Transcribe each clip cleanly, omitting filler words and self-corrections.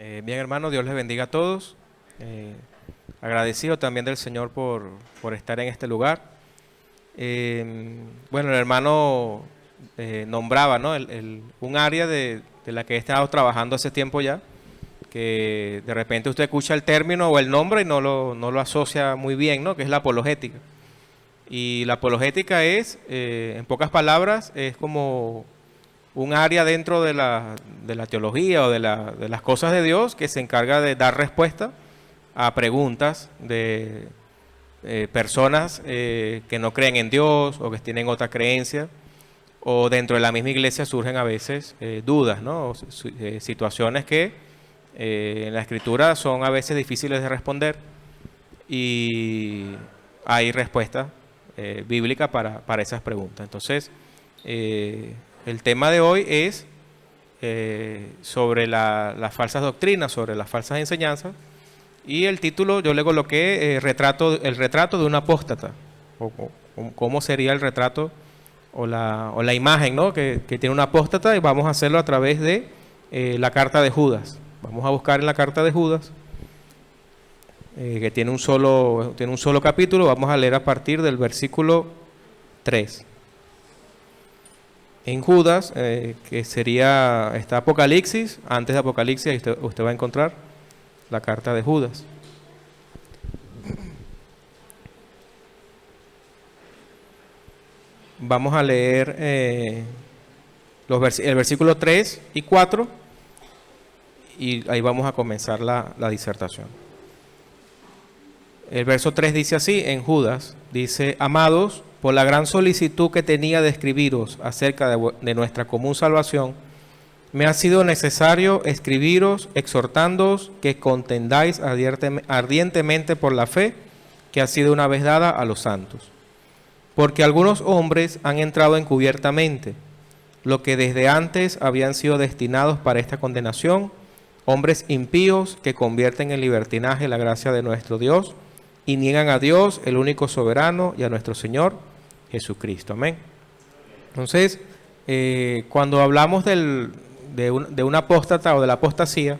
Bien, hermano, Dios les bendiga a todos. Agradecido también del Señor por estar en este lugar. Bueno, el hermano nombraba, ¿no? Un área de la que he estado trabajando hace tiempo ya, que de repente usted escucha el término o el nombre y no lo asocia muy bien, ¿no? Que es la apologética. Y la apologética es, en pocas palabras, es como un área dentro de la teología o de las cosas de Dios que se encarga de dar respuesta a preguntas de personas que no creen en Dios o que tienen otra creencia, o dentro de la misma iglesia surgen a veces dudas, ¿no? Situaciones que en la escritura son a veces difíciles de responder y hay respuesta bíblica para esas preguntas. Entonces, el tema de hoy es sobre las falsas doctrinas, sobre las falsas enseñanzas, y el título yo le coloqué el retrato de un apóstata, o cómo sería el retrato o la imagen, ¿no? que tiene un apóstata, y vamos a hacerlo a través de la carta de Judas. Vamos a buscar en la carta de Judas, que tiene un solo capítulo. Vamos a leer a partir del versículo 3. En Judas, que está Apocalipsis, antes de Apocalipsis usted va a encontrar la carta de Judas. Vamos a leer el versículo 3 y 4 y ahí vamos a comenzar la disertación. El verso 3 dice así, en Judas, dice: Amados, por la gran solicitud que tenía de escribiros acerca de nuestra común salvación, me ha sido necesario escribiros exhortándoos que contendáis ardientemente por la fe que ha sido una vez dada a los santos. Porque algunos hombres han entrado encubiertamente, lo que desde antes habían sido destinados para esta condenación, hombres impíos que convierten en libertinaje la gracia de nuestro Dios y niegan a Dios, el único soberano, y a nuestro Señor Jesucristo. Amén. Entonces, cuando hablamos de un apóstata o de la apostasía,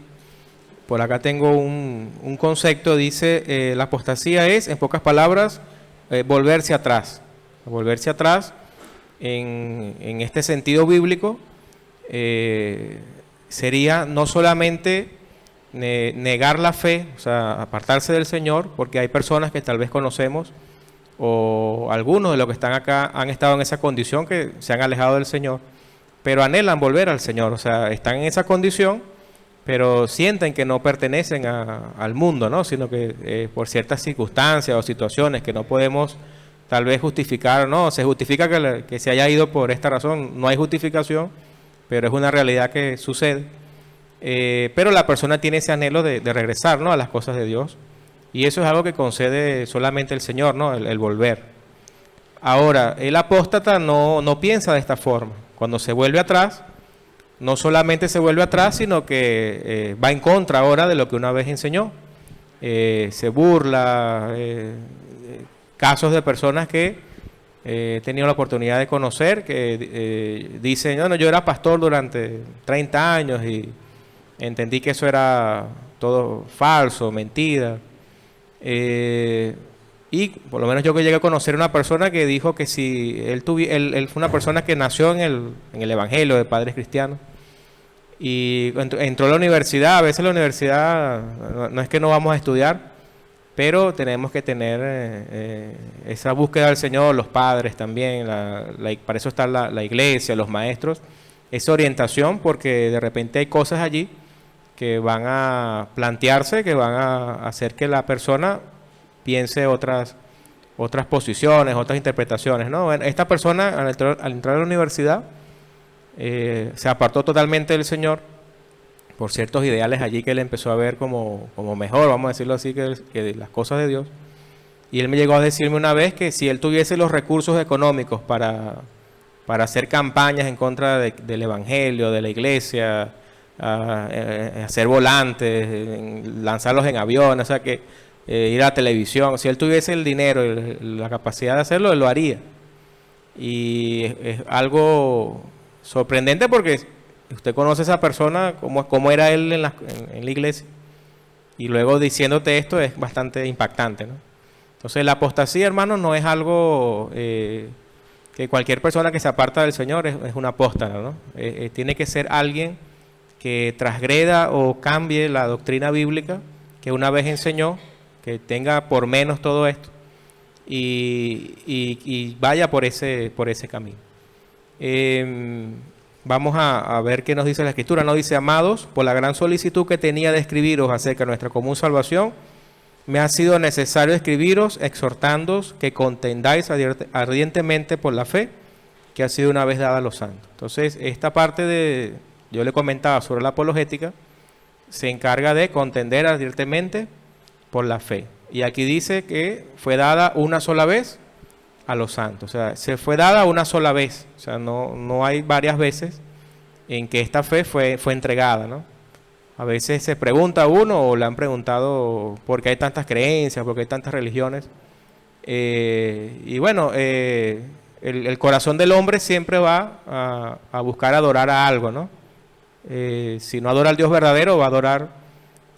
por acá tengo un concepto, dice, la apostasía es, en pocas palabras, volverse atrás. Volverse atrás, en este sentido bíblico, sería no solamente negar la fe, o sea, apartarse del Señor, porque hay personas que tal vez conocemos, o algunos de los que están acá han estado en esa condición, que se han alejado del Señor, pero anhelan volver al Señor, o sea, están en esa condición, pero sienten que no pertenecen al mundo, ¿no? Sino que por ciertas circunstancias o situaciones que no podemos tal vez justificar, no, se justifica que se haya ido por esta razón, no hay justificación, pero es una realidad que sucede. Pero la persona tiene ese anhelo de regresar, ¿no?, a las cosas de Dios, y eso es algo que concede solamente el Señor, ¿no?, el volver. Ahora, el apóstata no piensa de esta forma. Cuando se vuelve atrás, no solamente se vuelve atrás, sino que va en contra ahora de lo que una vez enseñó. Se burla, casos de personas que he tenido la oportunidad de conocer, que dicen, no, yo era pastor durante 30 años y entendí que eso era todo falso, mentira. Y por lo menos yo que llegué a conocer una persona que dijo que si él fue una persona que nació en el Evangelio de padres cristianos y entró a la universidad. A veces la universidad no es que no vamos a estudiar, pero tenemos que tener esa búsqueda del Señor, los padres también, para eso está la iglesia, los maestros, esa orientación, porque de repente hay cosas allí que van a plantearse, que van a hacer que la persona piense otras posiciones, otras interpretaciones, ¿no? Bueno, esta persona al entrar a la universidad se apartó totalmente del Señor por ciertos ideales allí que él empezó a ver como mejor, vamos a decirlo así, que las cosas de Dios. Y él me llegó a decirme una vez que si él tuviese los recursos económicos para hacer campañas en contra del Evangelio, de la iglesia, hacer volantes, lanzarlos en aviones, o sea, que ir a la televisión, si él tuviese el dinero y la capacidad de hacerlo, él lo haría. Y es algo sorprendente porque usted conoce a esa persona, cómo era él en la iglesia, y luego diciéndote esto es bastante impactante, ¿no? Entonces la apostasía, hermano, no es algo que cualquier persona que se aparta del Señor es una apóstata, ¿no? Tiene que ser alguien que transgreda o cambie la doctrina bíblica que una vez enseñó, que tenga por menos todo esto y vaya por ese camino. Vamos a ver qué nos dice la Escritura. Nos dice: amados, por la gran solicitud que tenía de escribiros acerca de nuestra común salvación, me ha sido necesario escribiros exhortándoos que contendáis ardientemente por la fe que ha sido una vez dada a los santos. Entonces, esta parte yo le comentaba sobre la apologética, se encarga de contender ardientemente por la fe. Y aquí dice que fue dada una sola vez a los santos. O sea, se fue dada una sola vez. O sea, no hay varias veces en que esta fe fue entregada, ¿no? A veces se pregunta a uno, o le han preguntado por qué hay tantas creencias, por qué hay tantas religiones. Y bueno, el corazón del hombre siempre va a buscar adorar a algo, ¿no? Si no adora al Dios verdadero, va a adorar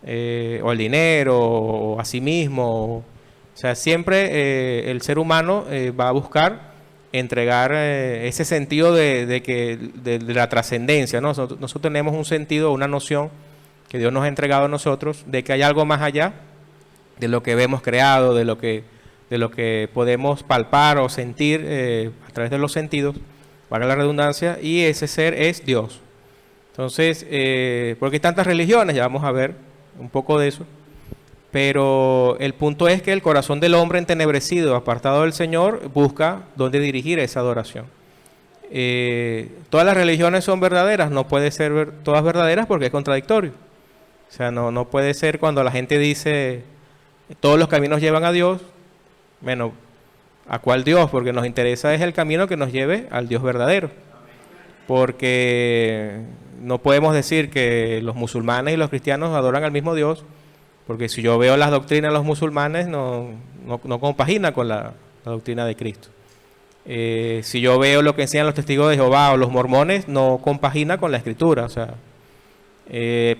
o el dinero, o a sí mismo. O sea, siempre el ser humano va a buscar entregar ese sentido de la trascendencia, ¿no? Nosotros tenemos un sentido, una noción que Dios nos ha entregado a nosotros, de que hay algo más allá de lo que vemos creado, de lo que podemos palpar o sentir a través de los sentidos, para la redundancia, y ese ser es Dios. Entonces, porque hay tantas religiones, ya vamos a ver un poco de eso, pero el punto es que el corazón del hombre entenebrecido, apartado del Señor, busca dónde dirigir esa adoración. Todas las religiones son verdaderas, no puede ser todas verdaderas porque es contradictorio. O sea, no puede ser cuando la gente dice todos los caminos llevan a Dios. Bueno, ¿a cuál Dios? Porque nos interesa es el camino que nos lleve al Dios verdadero. Porque no podemos decir que los musulmanes y los cristianos adoran al mismo Dios, porque si yo veo las doctrinas de los musulmanes no compagina con la doctrina de Cristo. Si yo veo lo que enseñan los testigos de Jehová o los mormones, no compagina con la Escritura. O sea,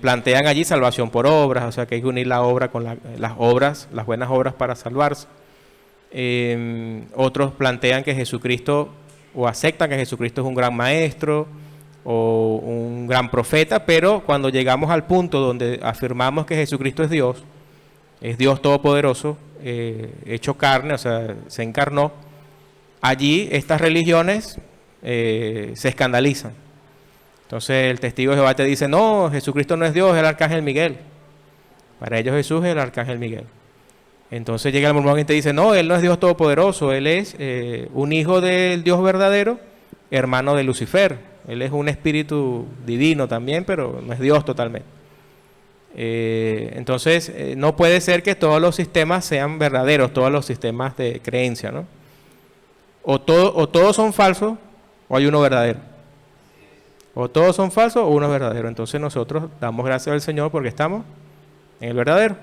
plantean allí salvación por obras, o sea que hay que unir la obra con las obras, las buenas obras para salvarse. Otros plantean que Jesucristo, o aceptan que Jesucristo es un gran maestro o un gran profeta, pero cuando llegamos al punto donde afirmamos que Jesucristo es Dios todopoderoso, hecho carne, o sea, se encarnó, allí estas religiones se escandalizan. Entonces el testigo de Jehová te dice: no, Jesucristo no es Dios, es el arcángel Miguel. Para ellos Jesús es el arcángel Miguel. Entonces llega el mormón y te dice: no, él no es Dios todopoderoso, él es un hijo del Dios verdadero, hermano de Lucifer. Él es un espíritu divino también, pero no es Dios totalmente. Entonces no puede ser que todos los sistemas sean verdaderos, todos los sistemas de creencia, ¿no? O todos son falsos, o hay uno verdadero. O todos son falsos o uno es verdadero. Entonces nosotros damos gracias al Señor porque estamos en el verdadero.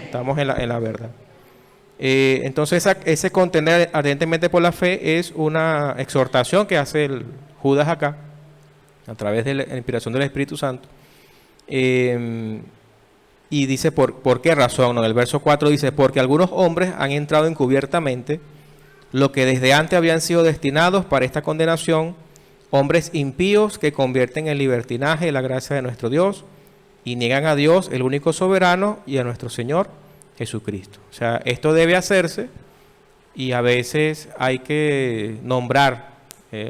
Estamos en la verdad. Entonces ese contender ardientemente por la fe es una exhortación que hace el Judas acá, a través de la inspiración del Espíritu Santo. Y dice por qué razón, ¿no? En el verso 4 dice: porque algunos hombres han entrado encubiertamente, lo que desde antes habían sido destinados para esta condenación, hombres impíos que convierten en libertinaje la gracia de nuestro Dios y niegan a Dios, el único soberano, y a nuestro Señor Jesucristo. O sea, esto debe hacerse, y a veces hay que nombrar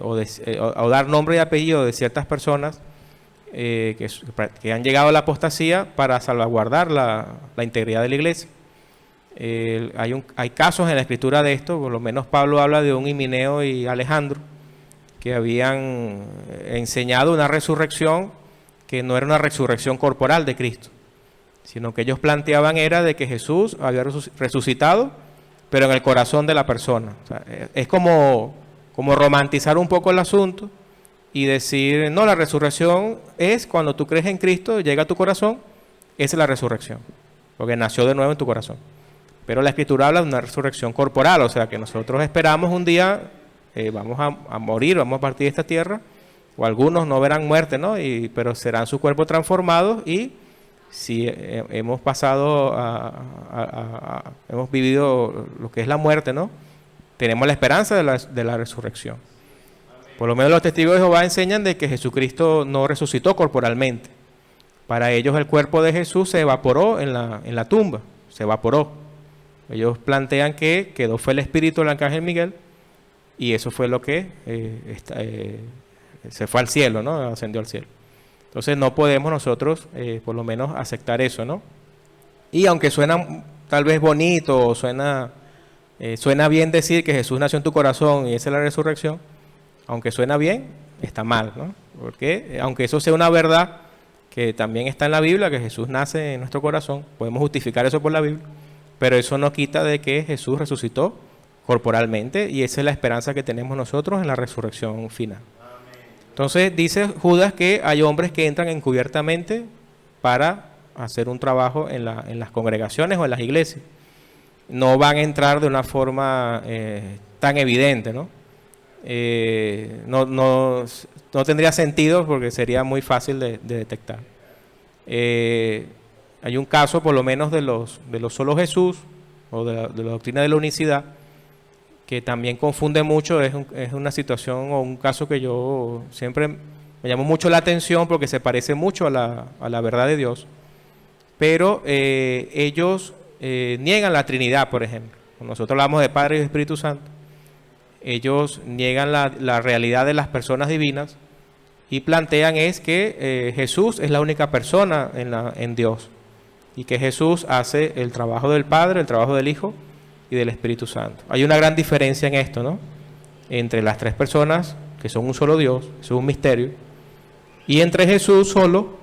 o dar nombre y apellido de ciertas personas que han llegado a la apostasía para salvaguardar la integridad de la iglesia. Hay casos en la Escritura de esto. Por lo menos Pablo habla de un Himeneo y Alejandro que habían enseñado una resurrección que no era una resurrección corporal de Cristo, sino que ellos planteaban era de que Jesús había resucitado, pero en el corazón de la persona. O sea, es como romantizar un poco el asunto y decir: no, la resurrección es cuando tú crees en Cristo, llega a tu corazón, esa es la resurrección, porque nació de nuevo en tu corazón. Pero la Escritura habla de una resurrección corporal, o sea que nosotros esperamos un día, vamos a morir, vamos a partir de esta tierra, o algunos no verán muerte, ¿no? Pero serán sus cuerpos transformados y si hemos pasado hemos vivido lo que es la muerte, ¿no? Tenemos la esperanza de la resurrección. Por lo menos los testigos de Jehová enseñan de que Jesucristo no resucitó corporalmente. Para ellos el cuerpo de Jesús se evaporó en la tumba, se evaporó. Ellos plantean que fue el espíritu del arcángel Miguel y eso fue lo que se fue al cielo, ¿no? Ascendió al cielo. Entonces no podemos nosotros por lo menos aceptar eso, ¿no? Y aunque suena tal vez bonito o suena bien decir que Jesús nació en tu corazón y esa es la resurrección, aunque suena bien, está mal, ¿no? Porque aunque eso sea una verdad que también está en la Biblia, que Jesús nace en nuestro corazón, podemos justificar eso por la Biblia, pero eso no quita de que Jesús resucitó corporalmente y esa es la esperanza que tenemos nosotros en la resurrección final. Entonces dice Judas que hay hombres que entran encubiertamente para hacer un trabajo en las congregaciones o en las iglesias. No van a entrar de una forma tan evidente, ¿no? No tendría sentido porque sería muy fácil de detectar. Hay un caso por lo menos de los solo Jesús o de la doctrina de la unicidad que también confunde mucho, es una situación o un caso que yo siempre me llamó mucho la atención porque se parece mucho a la verdad de Dios, pero ellos niegan la Trinidad, por ejemplo. Cuando nosotros hablamos de Padre y Espíritu Santo, ellos niegan la realidad de las personas divinas y plantean es que Jesús es la única persona en Dios y que Jesús hace el trabajo del Padre, el trabajo del Hijo y del Espíritu Santo. Hay una gran diferencia en esto, ¿no? Entre las tres personas que son un solo Dios, eso es un misterio, y entre Jesús solo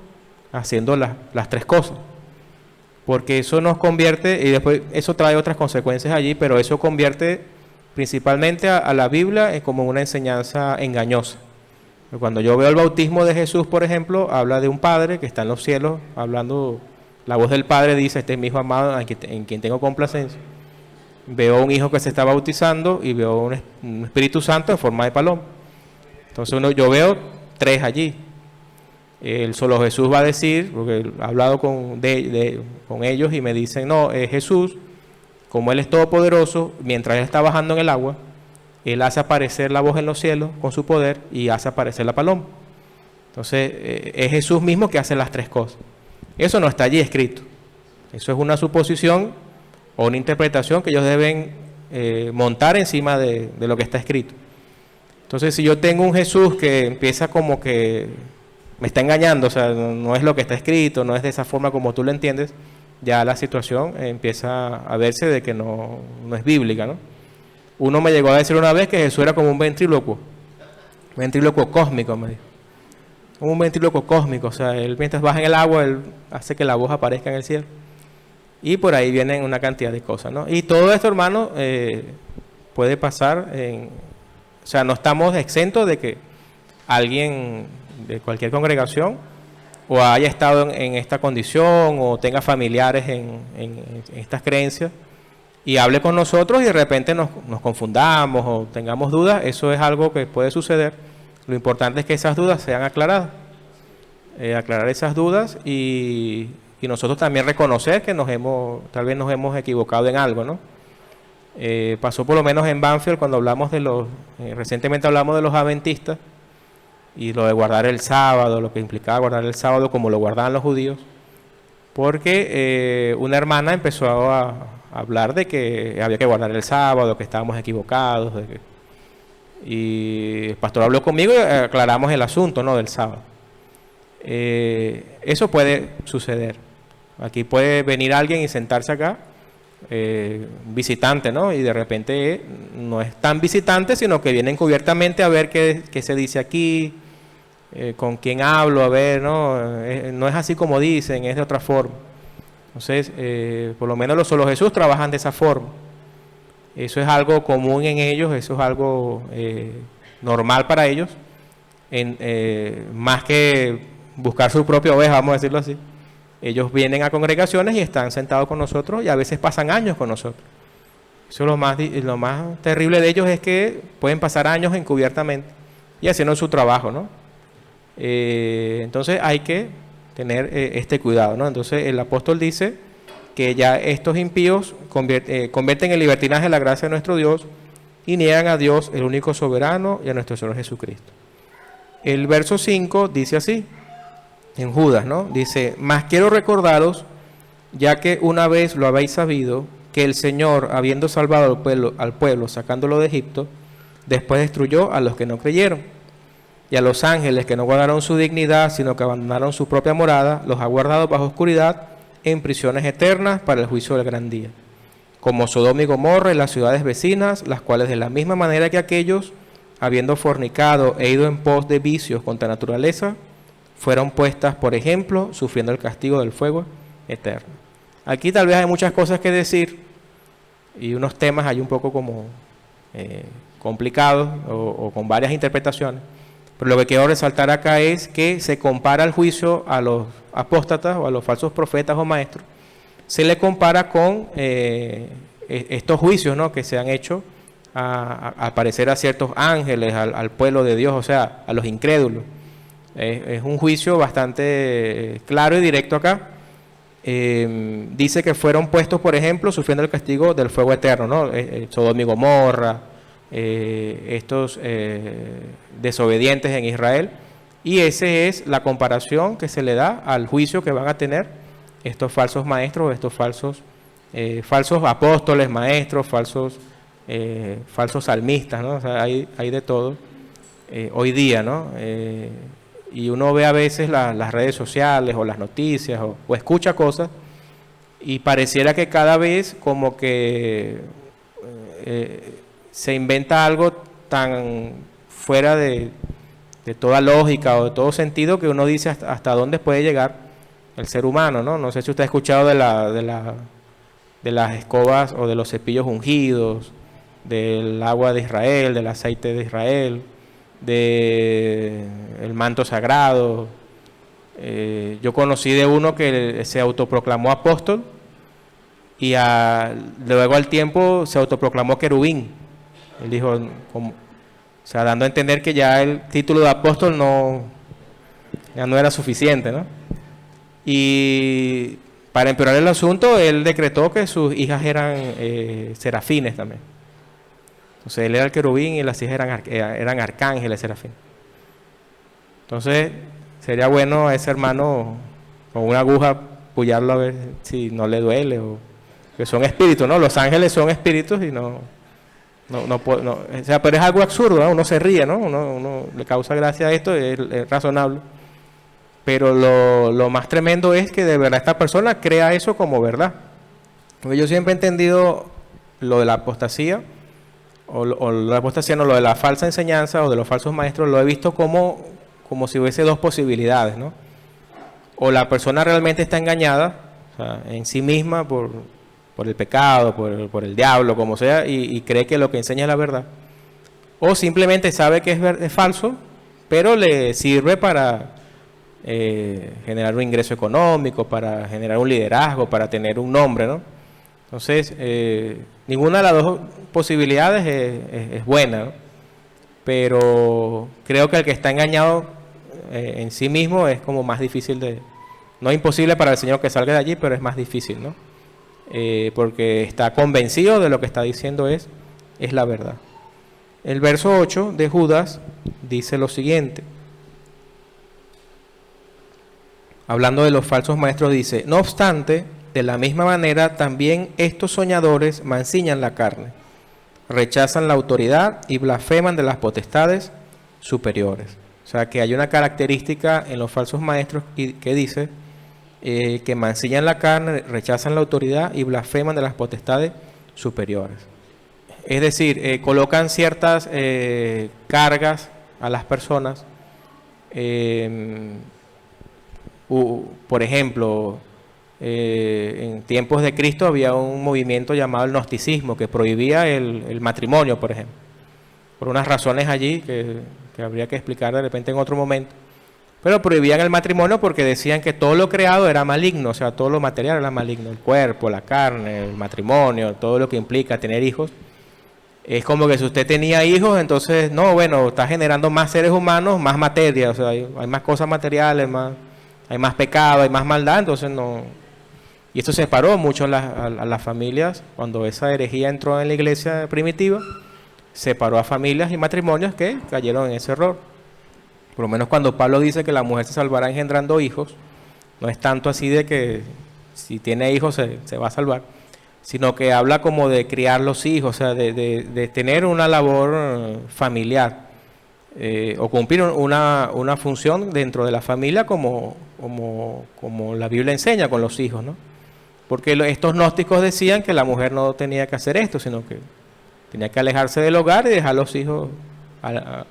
haciendo las tres cosas. Porque eso nos convierte, y después eso trae otras consecuencias allí, pero eso convierte principalmente a la Biblia como una enseñanza engañosa. Cuando yo veo el bautismo de Jesús, por ejemplo, habla de un Padre que está en los cielos, hablando, la voz del Padre dice, este es mi hijo amado en quien tengo complacencia. Veo un hijo que se está bautizando y veo un Espíritu Santo en forma de paloma. Entonces yo veo tres allí. El solo Jesús va a decir, porque he hablado con ellos y me dicen, no, Jesús, como Él es todopoderoso, mientras Él está bajando en el agua, Él hace aparecer la voz en los cielos con su poder y hace aparecer la paloma. Entonces es Jesús mismo que hace las tres cosas. Eso no está allí escrito. Eso es una suposición o una interpretación que ellos deben montar encima de lo que está escrito. Entonces, si yo tengo un Jesús que empieza como que me está engañando, o sea, no es lo que está escrito, no es de esa forma como tú lo entiendes, ya la situación empieza a verse de que no es bíblica, ¿no? Uno me llegó a decir una vez que Jesús era como un ventrílocuo cósmico, me dijo. Como un ventrílocuo cósmico, o sea, él mientras baja en el agua, él hace que la voz aparezca en el cielo. Y por ahí vienen una cantidad de cosas, ¿no? Y todo esto, hermano, puede pasar, o sea, no estamos exentos de que alguien de cualquier congregación o haya estado en esta condición o tenga familiares en estas creencias y hable con nosotros y de repente nos confundamos o tengamos dudas. Eso es algo que puede suceder. Lo importante es que esas dudas sean aclaradas, aclarar esas dudas y nosotros también reconocer que tal vez nos hemos equivocado en algo, ¿no? Pasó por lo menos en Banfield cuando hablamos recientemente hablamos de los adventistas y lo de guardar el sábado, lo que implicaba guardar el sábado como lo guardaban los judíos, porque una hermana empezó a hablar de que había que guardar el sábado, que estábamos equivocados, y el pastor habló conmigo y aclaramos el asunto, ¿no?, del sábado. Eso puede suceder. Aquí puede venir alguien y sentarse acá, visitante, ¿no? Y de repente no es tan visitante, sino que viene encubiertamente a ver qué se dice aquí, con quién hablo, a ver, ¿no? No es así como dicen, es de otra forma. Entonces, por lo menos los solo Jesús trabajan de esa forma. Eso es algo común en ellos, eso es algo normal para ellos, más que buscar su propia oveja, vamos a decirlo así. Ellos vienen a congregaciones y están sentados con nosotros y a veces pasan años con nosotros. Eso es lo más terrible de ellos, es que pueden pasar años encubiertamente y haciendo su trabajo, ¿no? Entonces hay que tener este cuidado, ¿no? Entonces el apóstol dice que ya estos impíos convierten en libertinaje la gracia de nuestro Dios y niegan a Dios, el único soberano, y a nuestro Señor Jesucristo. El verso 5 dice así, en Judas, ¿no? Dice, mas quiero recordaros, ya que una vez lo habéis sabido, que el Señor, habiendo salvado al pueblo sacándolo de Egipto, después destruyó a los que no creyeron. Y a los ángeles que no guardaron su dignidad, sino que abandonaron su propia morada, los ha guardado bajo oscuridad en prisiones eternas para el juicio del gran día. Como Sodoma y Gomorra y las ciudades vecinas, las cuales de la misma manera que aquellos, habiendo fornicado e ido en pos de vicios contra naturaleza, fueron puestas por ejemplo, sufriendo el castigo del fuego eterno. Aquí tal vez hay muchas cosas que decir y unos temas hay un poco como complicados o con varias interpretaciones. Pero lo que quiero resaltar acá es que se compara el juicio a los apóstatas o a los falsos profetas o maestros. Se le compara con estos juicios, ¿no?, que se han hecho al parecer a ciertos ángeles, al pueblo de Dios, o sea, a los incrédulos. Es un juicio bastante claro y directo acá. Dice que fueron puestos, por ejemplo, sufriendo el castigo del fuego eterno, ¿no? Sodoma y Gomorra, estos desobedientes en Israel, y esa es la comparación que se le da al juicio que van a tener estos falsos maestros, estos falsos apóstoles, maestros, falsos salmistas, ¿no? O sea, hay de todo hoy día, ¿no? Y uno ve a veces las redes sociales o las noticias o escucha cosas y pareciera que cada vez como que se inventa algo tan fuera de toda lógica o de todo sentido que uno dice hasta dónde puede llegar el ser humano, ¿no? No sé si usted ha escuchado de las escobas o de los cepillos ungidos, del agua de Israel, del aceite de Israel, del manto sagrado. Yo conocí de uno que se autoproclamó apóstol y luego al tiempo se autoproclamó querubín. Él dijo, o sea, dando a entender que ya el título de apóstol ya no era suficiente, ¿no? Y para empeorar el asunto, él decretó que sus hijas eran serafines también. Entonces él era el querubín y las hijas eran arcángeles serafines. Entonces sería bueno a ese hermano con una aguja pullarlo a ver si no le duele, o que son espíritus, ¿no? Los ángeles son espíritus y no, o sea, pero es algo absurdo, ¿no? Uno se ríe, ¿no? Uno le causa gracia a esto, es razonable. Pero lo más tremendo es que de verdad esta persona crea eso como verdad. Porque yo siempre he entendido lo de la apostasía, o la apostasía no, lo de la falsa enseñanza o de los falsos maestros, lo he visto como si hubiese dos posibilidades, ¿no? O la persona realmente está engañada, o sea, en sí misma por el pecado, por el diablo, como sea, y cree que lo que enseña es la verdad. O simplemente sabe que es falso, pero le sirve para generar un ingreso económico, para generar un liderazgo, para tener un nombre, ¿no? Entonces, ninguna de las dos posibilidades es buena, ¿no? Pero creo que el que está engañado en sí mismo es como más difícil no es imposible para el Señor que salga de allí, pero es más difícil, ¿no? Porque está convencido de lo que está diciendo es la verdad. El verso 8 de Judas dice lo siguiente. Hablando de los falsos maestros, dice: no obstante, de la misma manera también estos soñadores mancillan la carne, rechazan la autoridad y blasfeman de las potestades superiores. O sea que hay una característica en los falsos maestros que dice que mancillan la carne, rechazan la autoridad y blasfeman de las potestades superiores. Es decir, colocan ciertas cargas a las personas. Por ejemplo, en tiempos de Cristo había un movimiento llamado el gnosticismo que prohibía el matrimonio, por ejemplo, por unas razones allí que habría que explicar de repente en otro momento. Pero prohibían el matrimonio porque decían que todo lo creado era maligno, o sea, todo lo material era maligno, el cuerpo, la carne, el matrimonio, todo lo que implica tener hijos. Es como que si usted tenía hijos, entonces, no, bueno, está generando más seres humanos, más materia, o sea, hay más cosas materiales, hay más pecado, hay más maldad, entonces no. Y esto separó mucho a las familias cuando esa herejía entró en la iglesia primitiva, separó a familias y matrimonios que cayeron en ese error. Por lo menos cuando Pablo dice que la mujer se salvará engendrando hijos, no es tanto así de que si tiene hijos se va a salvar, sino que habla como de criar los hijos, o sea, de tener una labor familiar, o cumplir una función dentro de la familia como la Biblia enseña con los hijos, ¿no? Porque estos gnósticos decían que la mujer no tenía que hacer esto, sino que tenía que alejarse del hogar y dejar los hijos a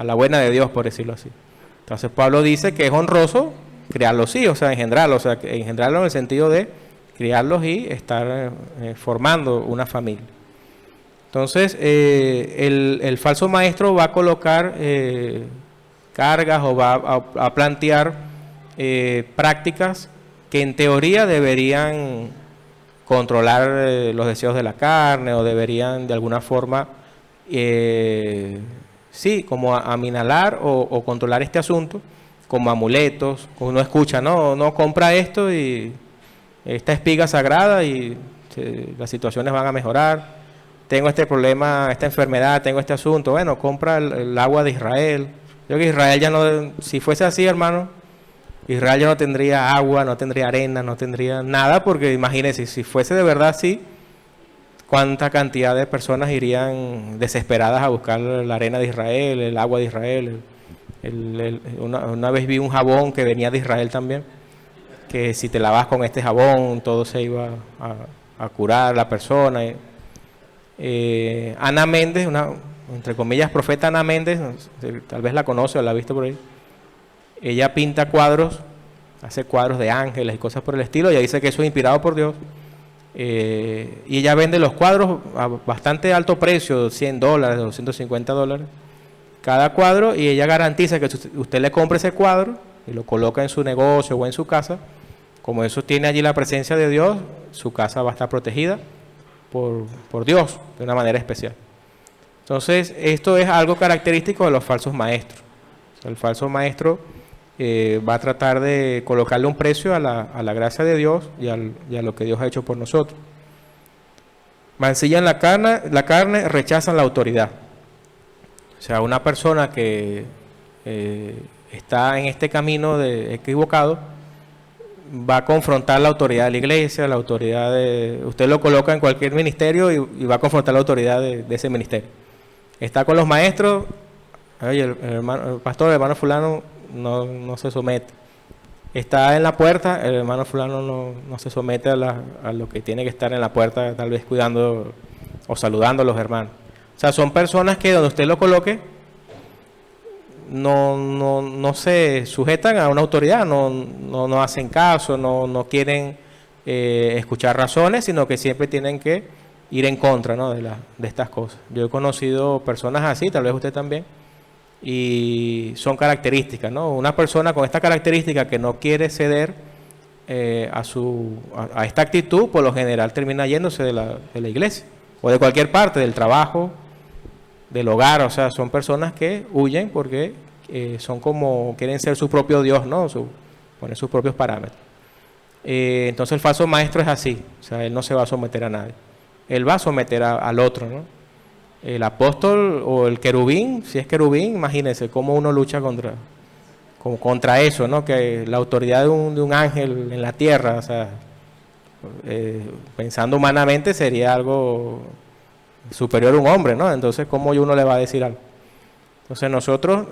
la buena de Dios, por decirlo así. Entonces Pablo dice que es honroso criar los hijos, o sea, engendrarlos en el sentido de criarlos y estar formando una familia. Entonces, el falso maestro va a colocar cargas o va a plantear prácticas que en teoría deberían controlar los deseos de la carne o deberían de alguna forma, sí, como aminalar o controlar este asunto, como amuletos. Uno escucha, no compra esto y esta espiga sagrada y las situaciones van a mejorar. Tengo este problema, esta enfermedad, tengo este asunto. Bueno, compra el agua de Israel. Yo creo que Israel ya no, si fuese así, hermano, Israel ya no tendría agua, no tendría arena, no tendría nada, porque imagínense, si fuese de verdad así, cuánta cantidad de personas irían desesperadas a buscar la arena de Israel, el agua de Israel. Una vez vi un jabón que venía de Israel también, que si te lavas con este jabón, todo se iba a curar la persona. Ana Méndez, entre comillas, profeta Ana Méndez, tal vez la conoce o la ha visto por ahí. Ella pinta cuadros, hace cuadros de ángeles y cosas por el estilo. Ella dice que eso es inspirado por Dios. Y ella vende los cuadros a bastante alto precio, $100, $250 cada cuadro, y ella garantiza que si usted le compra ese cuadro y lo coloca en su negocio o en su casa, como eso tiene allí la presencia de Dios, su casa va a estar protegida por Dios de una manera especial. Entonces, esto es algo característico de los falsos maestros. O sea, el falso maestro va a tratar de colocarle un precio a la gracia de Dios y a lo que Dios ha hecho por nosotros. Mancillan la carne, rechazan la autoridad. O sea, una persona que está en este camino equivocado va a confrontar la autoridad de la iglesia, la autoridad usted lo coloca en cualquier ministerio y va a confrontar la autoridad de ese ministerio. Está con los maestros, oye, el pastor, el hermano fulano no se somete. Está en la puerta, el hermano fulano no se somete a lo que tiene que estar en la puerta, tal vez cuidando o saludando a los hermanos. O sea, son personas que donde usted lo coloque no se sujetan a una autoridad, no hacen caso, no quieren escuchar razones, sino que siempre tienen que ir en contra, ¿no?, de estas cosas. Yo he conocido personas así, tal vez usted también, y son características, ¿no? Una persona con esta característica que no quiere ceder a esta actitud, por lo general termina yéndose de la iglesia o de cualquier parte, del trabajo, del hogar. O sea, son personas que huyen porque son como, quieren ser su propio Dios, ¿no? Poner sus propios parámetros. Entonces el falso maestro es así, o sea, él no se va a someter a nadie. Él va a someter al otro, ¿no? El apóstol o el querubín, si es querubín, imagínense cómo uno lucha contra eso, ¿no? Que la autoridad de un ángel en la tierra, o sea, pensando humanamente sería algo superior a un hombre, ¿no? Entonces, ¿cómo uno le va a decir algo? Entonces nosotros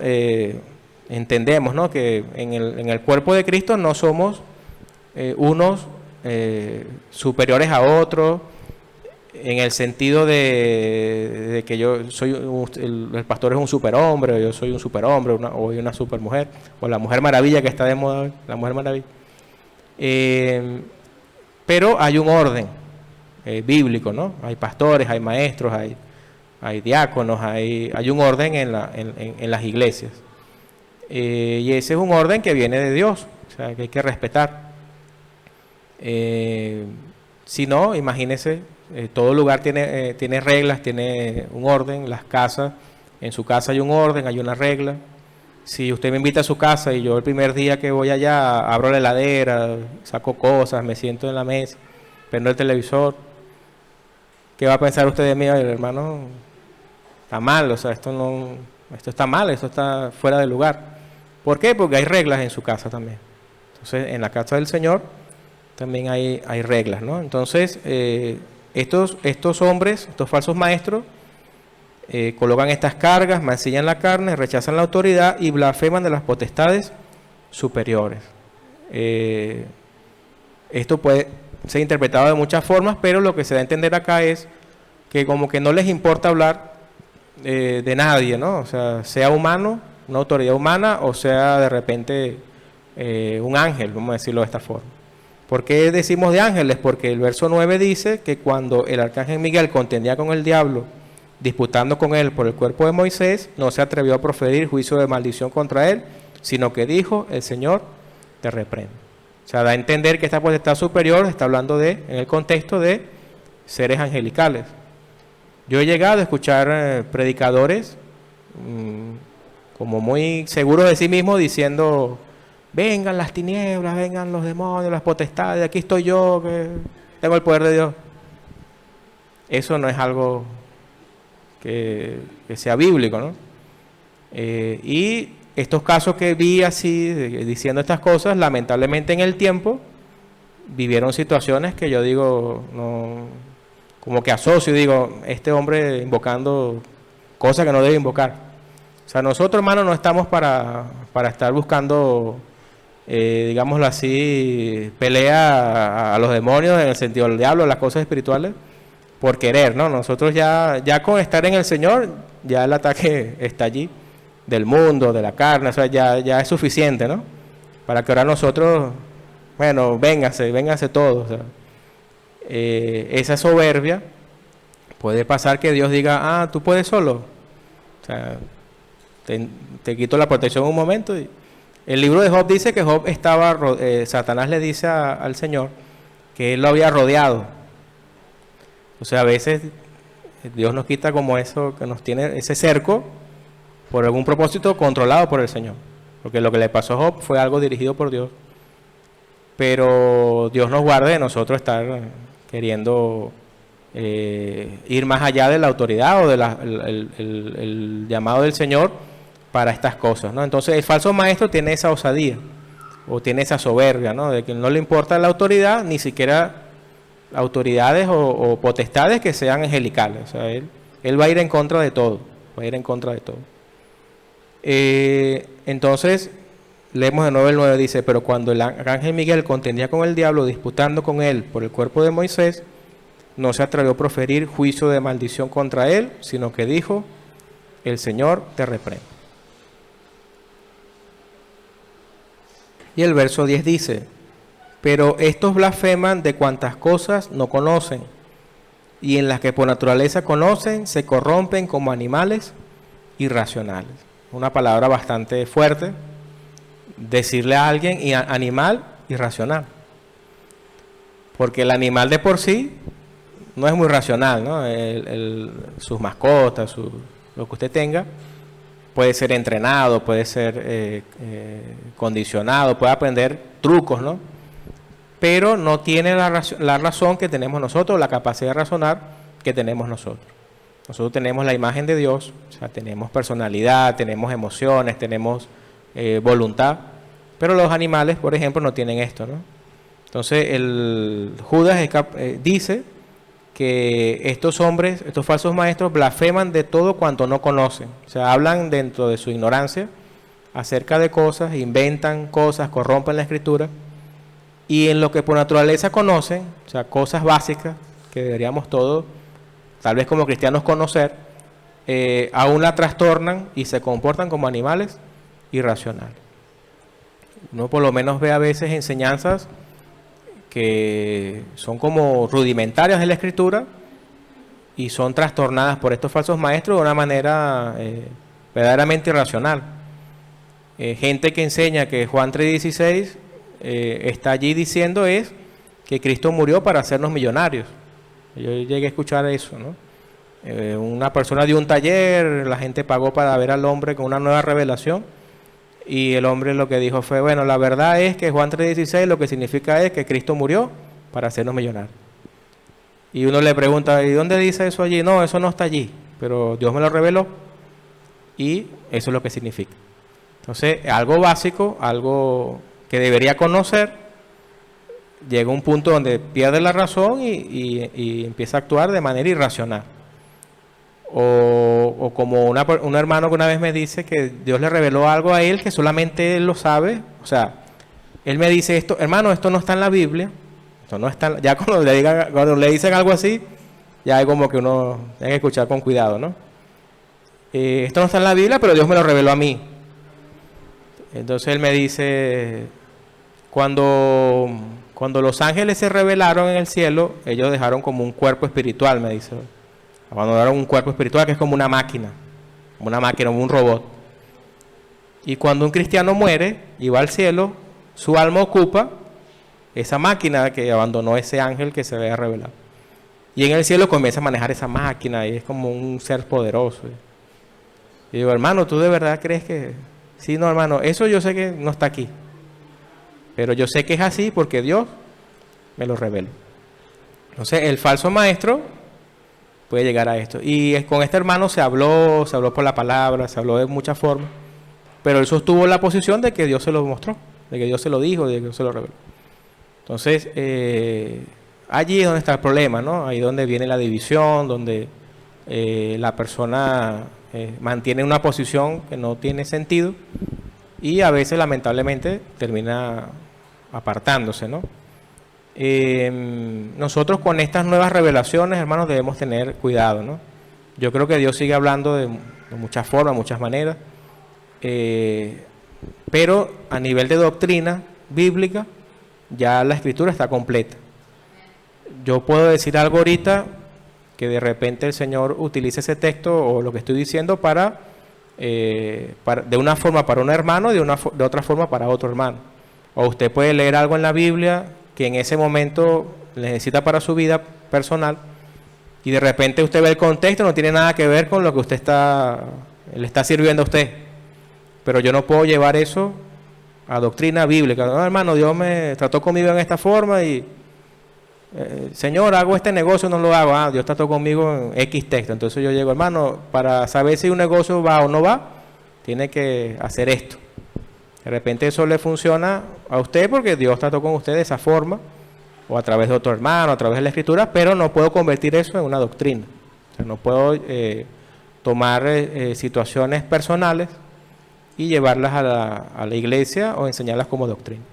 entendemos, ¿no?, que en el cuerpo de Cristo no somos unos superiores a otros, en el sentido de que yo soy el pastor es un superhombre, o yo soy un superhombre, o una supermujer, o la Mujer Maravilla que está de moda hoy, la Mujer Maravilla. Pero hay un orden bíblico, ¿no? Hay pastores, hay maestros, hay diáconos, hay un orden en las iglesias. Y ese es un orden que viene de Dios, o sea, que hay que respetar. Si no, imagínese, todo lugar tiene reglas, tiene un orden, las casas, en su casa hay un orden, hay una regla. Si usted me invita a su casa y yo el primer día que voy allá abro la heladera, saco cosas, me siento en la mesa, prendo el televisor, ¿qué va a pensar usted de mí? Ay, hermano, está mal, o sea, esto está mal, esto está fuera de lugar. ¿Por qué? Porque hay reglas en su casa también. Entonces, en la casa del Señor también hay reglas, ¿no? Entonces, estos hombres, estos falsos maestros, colocan estas cargas, mancillan la carne, rechazan la autoridad y blasfeman de las potestades superiores. Esto puede ser interpretado de muchas formas, pero lo que se da a entender acá es que como que no les importa hablar de nadie, ¿no? O sea humano, una autoridad humana, o sea de repente un ángel, vamos a decirlo de esta forma. ¿Por qué decimos de ángeles? Porque el verso 9 dice que cuando el arcángel Miguel contendía con el diablo, disputando con él por el cuerpo de Moisés, no se atrevió a proferir juicio de maldición contra él, sino que dijo, el Señor te reprende. O sea, da a entender que esta potestad superior está hablando en el contexto de seres angelicales. Yo he llegado a escuchar predicadores como muy seguros de sí mismos diciendo, vengan las tinieblas, vengan los demonios, las potestades, aquí estoy yo, que tengo el poder de Dios. Eso no es algo que sea bíblico, ¿no? Y estos casos que vi así, diciendo estas cosas, lamentablemente en el tiempo, vivieron situaciones que yo digo, no, como que asocio, digo, este hombre invocando cosas que no debe invocar. O sea, nosotros, hermanos, no estamos para estar buscando, digámoslo así, pelea a los demonios en el sentido del diablo, las cosas espirituales, por querer, ¿no? Nosotros ya con estar en el Señor, ya el ataque está allí, del mundo, de la carne, o sea, ya es suficiente, ¿no? Para que ahora nosotros, bueno, vénganse todos. O sea, esa soberbia puede pasar que Dios diga, tú puedes solo. O sea, te quito la protección un momento. Y el libro de Job dice que Job estaba, Satanás le dice al Señor que él lo había rodeado. O sea, a veces Dios nos quita como eso, que nos tiene ese cerco por algún propósito controlado por el Señor. Porque lo que le pasó a Job fue algo dirigido por Dios. Pero Dios nos guarde de nosotros estar queriendo ir más allá de la autoridad o el llamado del Señor para estas cosas, ¿no? Entonces el falso maestro tiene esa osadía o tiene esa soberbia, ¿no? De que no le importa la autoridad, ni siquiera autoridades o potestades que sean angelicales. O sea, él va a ir en contra de todo, va a ir en contra de todo. Entonces, leemos de nuevo el 9, dice, pero cuando el arcángel Miguel contendía con el diablo, disputando con él por el cuerpo de Moisés, no se atrevió a proferir juicio de maldición contra él, sino que dijo, el Señor te reprende. Y el verso 10 dice, pero estos blasfeman de cuantas cosas no conocen, y en las que por naturaleza conocen, se corrompen como animales irracionales. Una palabra bastante fuerte, decirle a alguien animal irracional. Porque el animal de por sí no es muy racional, ¿no? Sus mascotas, lo que usted tenga, puede ser entrenado, puede ser condicionado, puede aprender trucos, ¿no? Pero no tiene la razón que tenemos nosotros, la capacidad de razonar que tenemos nosotros. Nosotros tenemos la imagen de Dios, o sea, tenemos personalidad, tenemos emociones, tenemos voluntad, pero los animales, por ejemplo, no tienen esto, ¿no? Entonces, el Judas dice que estos hombres, estos falsos maestros, blasfeman de todo cuanto no conocen. O sea, hablan dentro de su ignorancia acerca de cosas, inventan cosas, corrompen la Escritura, y en lo que por naturaleza conocen, o sea, cosas básicas que deberíamos todos, tal vez como cristianos, conocer, aún la trastornan y se comportan como animales irracionales. Uno por lo menos ve a veces enseñanzas que son como rudimentarias de la Escritura y son trastornadas por estos falsos maestros de una manera verdaderamente irracional. Gente que enseña que Juan 3:16 está allí diciendo es que Cristo murió para hacernos millonarios. Yo llegué a escuchar eso, ¿no? Una persona dio un taller, la gente pagó para ver al hombre con una nueva revelación, y el hombre lo que dijo fue, bueno, la verdad es que Juan 3:16 lo que significa es que Cristo murió para hacernos millonarios. Y uno le pregunta, ¿y dónde dice eso allí? No, eso no está allí, pero Dios me lo reveló y eso es lo que significa. Entonces, algo básico, algo que debería conocer, llega a un punto donde pierde la razón y empieza a actuar de manera irracional. O como un hermano que una vez me dice que Dios le reveló algo a él que solamente él lo sabe. O sea, él me dice esto, hermano, esto no está en la Biblia. Esto no está, ya cuando le dicen algo así, ya hay como que uno tiene que escuchar con cuidado, ¿no? Esto no está en la Biblia, pero Dios me lo reveló a mí. Entonces él me dice, cuando los ángeles se revelaron en el cielo, ellos dejaron como un cuerpo espiritual, me dice. Abandonaron un cuerpo espiritual que es como una máquina, como un robot. Y cuando un cristiano muere y va al cielo, su alma ocupa esa máquina que abandonó ese ángel que se había revelado. Y en el cielo comienza a manejar esa máquina y es como un ser poderoso. Y digo, hermano, ¿tú de verdad crees que...? Sí, no, hermano, eso yo sé que no está aquí. Pero yo sé que es así porque Dios me lo reveló. Entonces, el falso maestro puede llegar a esto. Y con este hermano se habló por la palabra, se habló de muchas formas, pero él sostuvo la posición de que Dios se lo mostró, de que Dios se lo dijo, de que Dios se lo reveló. Entonces, allí es donde está el problema, ¿no? Ahí donde viene la división, donde la persona mantiene una posición que no tiene sentido y a veces, lamentablemente, termina apartándose, ¿no? Nosotros con estas nuevas revelaciones, hermanos, debemos tener cuidado, ¿no? Yo creo que Dios sigue hablando de muchas formas, muchas maneras, pero a nivel de doctrina bíblica ya la escritura está completa. Yo puedo decir algo ahorita que de repente el Señor utilice ese texto o lo que estoy diciendo de una forma para un hermano y de otra forma para otro hermano. O usted puede leer algo en la Biblia que en ese momento necesita para su vida personal y de repente usted ve el contexto, no tiene nada que ver con lo que usted le está sirviendo a usted. Pero yo no puedo llevar eso a doctrina bíblica. No, hermano, Dios me trató conmigo en esta forma y Señor, hago este negocio, no lo hago. Dios trató conmigo en X texto. Entonces yo llego, hermano, para saber si un negocio va o no va, tiene que hacer esto. De repente eso le funciona a usted porque Dios trató con usted de esa forma, o a través de otro hermano, a través de la escritura, pero no puedo convertir eso en una doctrina. O sea, no puedo tomar situaciones personales y llevarlas a la iglesia o enseñarlas como doctrina.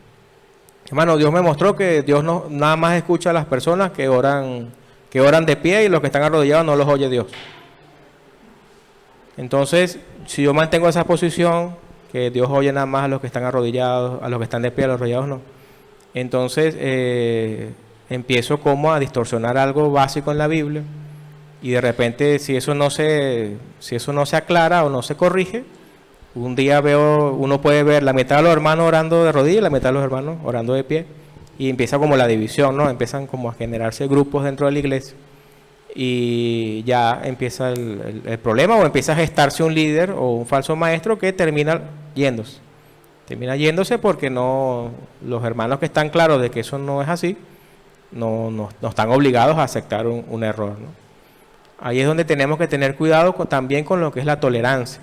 Hermano, Dios me mostró que Dios no nada más escucha a las personas que oran de pie y los que están arrodillados no los oye Dios. Entonces, si yo mantengo esa posición, que Dios oye nada más a los que están arrodillados, a los que están de pie, a los arrodillados no. Entonces empiezo como a distorsionar algo básico en la Biblia y de repente si eso no se aclara o no se corrige, un día uno puede ver la mitad de los hermanos orando de rodillas y la mitad de los hermanos orando de pie y empieza como la división, ¿no? Empiezan como a generarse grupos dentro de la iglesia y ya empieza el problema o empieza a gestarse un líder o un falso maestro que termina yéndose porque los hermanos que están claros de que eso no es así no están obligados a aceptar un error, ¿no? Ahí es donde tenemos que tener cuidado también con lo que es la tolerancia.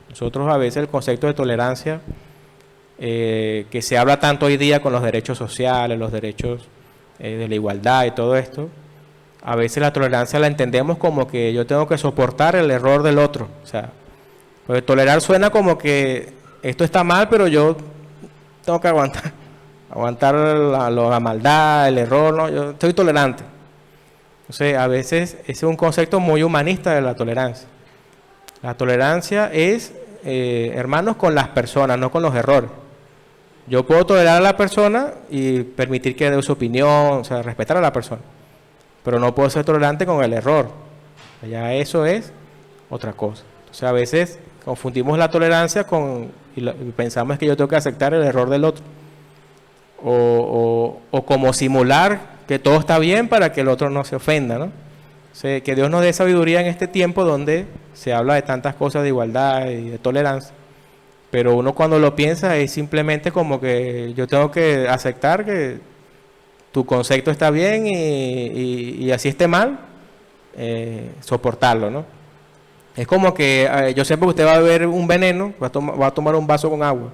Nosotros a veces el concepto de tolerancia que se habla tanto hoy día con los derechos sociales, los derechos de la igualdad y todo esto, a veces la tolerancia la entendemos como que yo tengo que soportar el error del otro. O sea, pues tolerar suena como que esto está mal, pero yo tengo que aguantar la maldad, el error, ¿no? Yo estoy tolerante. Entonces, a veces ese es un concepto muy humanista de la tolerancia. La tolerancia es, hermanos, con las personas, no con los errores. Yo puedo tolerar a la persona y permitir que dé su opinión, o sea, respetar a la persona. Pero no puedo ser tolerante con el error. Ya eso es otra cosa. Entonces, a veces confundimos la tolerancia y pensamos que yo tengo que aceptar el error del otro. O como simular que todo está bien para que el otro no se ofenda, ¿no? O sea, que Dios nos dé sabiduría en este tiempo donde se habla de tantas cosas de igualdad y de tolerancia. Pero uno cuando lo piensa es simplemente como que yo tengo que aceptar que tu concepto está bien y así esté mal, soportarlo, ¿no? Es como que yo sé que usted va a beber un veneno, va a tomar un vaso con agua,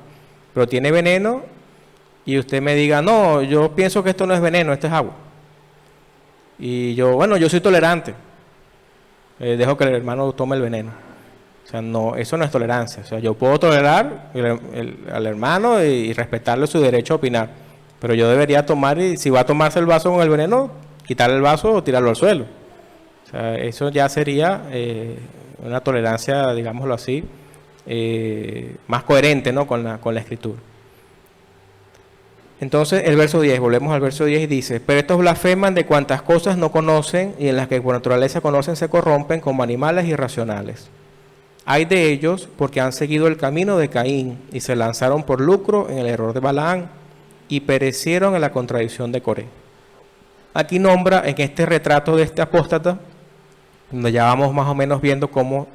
pero tiene veneno y usted me diga, no, yo pienso que esto no es veneno, esto es agua. Y yo, bueno, yo soy tolerante, dejo que el hermano tome el veneno. O sea, no, eso no es tolerancia. O sea, yo puedo tolerar al hermano y respetarle su derecho a opinar, pero yo debería tomar, y si va a tomarse el vaso con el veneno, quitarle el vaso o tirarlo al suelo. O sea, eso ya sería una tolerancia, digámoslo así, más coherente, ¿no?, con la Escritura. Entonces, el verso 10, volvemos al verso 10 y dice, pero estos blasfeman de cuantas cosas no conocen y en las que por naturaleza conocen se corrompen como animales irracionales. Hay de ellos porque han seguido el camino de Caín y se lanzaron por lucro en el error de Balaán y perecieron en la contradicción de Coré. Aquí nombra en este retrato de este apóstata, donde ya vamos más o menos viendo cómo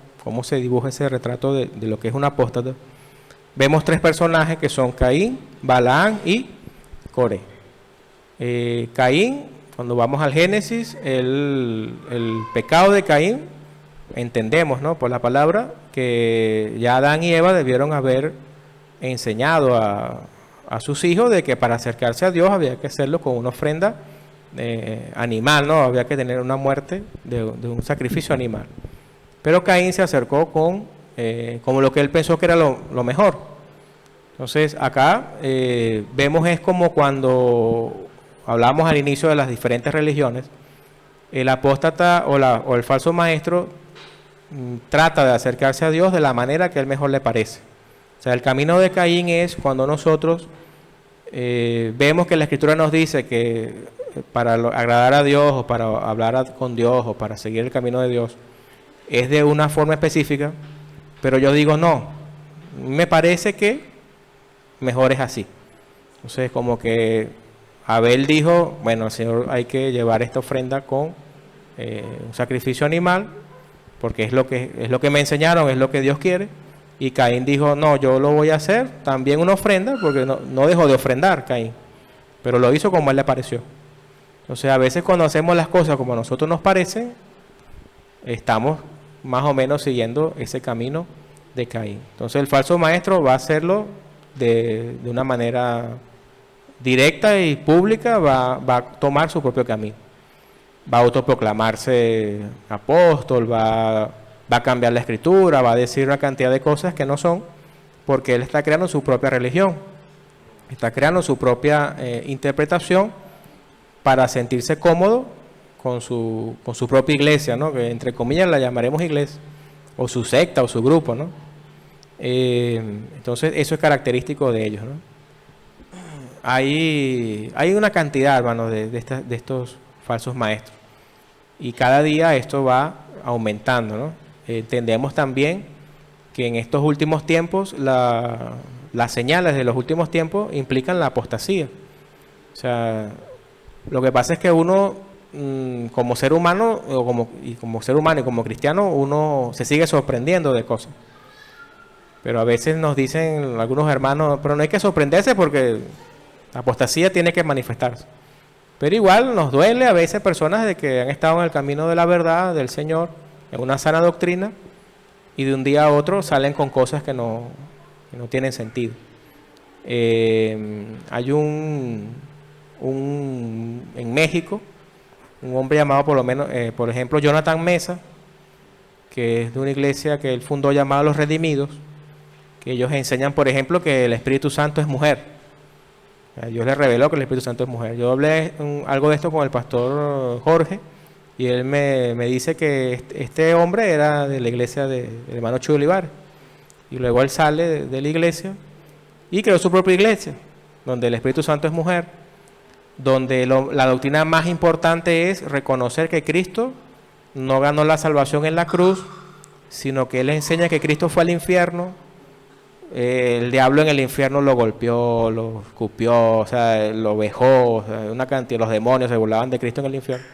se dibuja ese retrato de lo que es un apóstata, vemos tres personajes que son Caín, Balaán y Coré. Caín, cuando vamos al Génesis, el pecado de Caín, entendemos, ¿no?, por la palabra, que ya Adán y Eva debieron haber enseñado a sus hijos de que para acercarse a Dios había que hacerlo con una ofrenda animal, ¿no? Había que tener una muerte de un sacrificio animal. Pero Caín se acercó como lo que él pensó que era lo mejor. Entonces acá vemos es como cuando hablamos al inicio de las diferentes religiones, el apóstata o el falso maestro trata de acercarse a Dios de la manera que a él mejor le parece. O sea, el camino de Caín es cuando nosotros vemos que la Escritura nos dice que para agradar a Dios o para hablar con Dios o para seguir el camino de Dios es de una forma específica, pero yo digo no, me parece que mejor es así. Entonces como que Abel dijo, bueno, Señor, hay que llevar esta ofrenda con un sacrificio animal, porque es lo que me enseñaron, es lo que Dios quiere. Y Caín dijo, no, yo lo voy a hacer también una ofrenda, porque no dejó de ofrendar Caín, pero lo hizo como a él le pareció. Entonces a veces cuando hacemos las cosas como a nosotros nos parecen, estamos más o menos siguiendo ese camino de Caín. Entonces el falso maestro va a hacerlo de una manera directa y pública, va a tomar su propio camino. Va a autoproclamarse apóstol, va a cambiar la escritura, va a decir una cantidad de cosas que no son, porque él está creando su propia religión, está creando su propia interpretación para sentirse cómodo con su propia iglesia, ¿no?, que entre comillas la llamaremos iglesia, o su secta o su grupo, ¿no? Entonces eso es característico de ellos, ¿no? Hay una cantidad, hermanos, de estos falsos maestros, y cada día esto va aumentando, ¿no? Entendemos también que en estos últimos tiempos las señales de los últimos tiempos implican la apostasía. O sea, lo que pasa es que uno como ser humano como ser humano y como cristiano, uno se sigue sorprendiendo de cosas. Pero a veces nos dicen algunos hermanos, pero no hay que sorprenderse porque la apostasía tiene que manifestarse. Pero igual nos duele a veces personas de que han estado en el camino de la verdad del Señor, en una sana doctrina, y de un día a otro salen con cosas que no tienen sentido. Hay en México, un hombre llamado por ejemplo, Jonathan Mesa, que es de una iglesia que él fundó llamada Los Redimidos, que ellos enseñan, por ejemplo, que el Espíritu Santo es mujer. Dios les reveló que el Espíritu Santo es mujer. Yo hablé algo de esto con el pastor Jorge, y él me dice que este hombre era de la iglesia del hermano Chuy Olivares, y luego él sale de la iglesia y creó su propia iglesia, donde el Espíritu Santo es mujer, donde la doctrina más importante es reconocer que Cristo no ganó la salvación en la cruz, sino que él enseña que Cristo fue al infierno, el diablo en el infierno lo golpeó, lo escupió, o sea, lo vejó, o sea, una cantidad, los demonios se burlaban de Cristo en el infierno.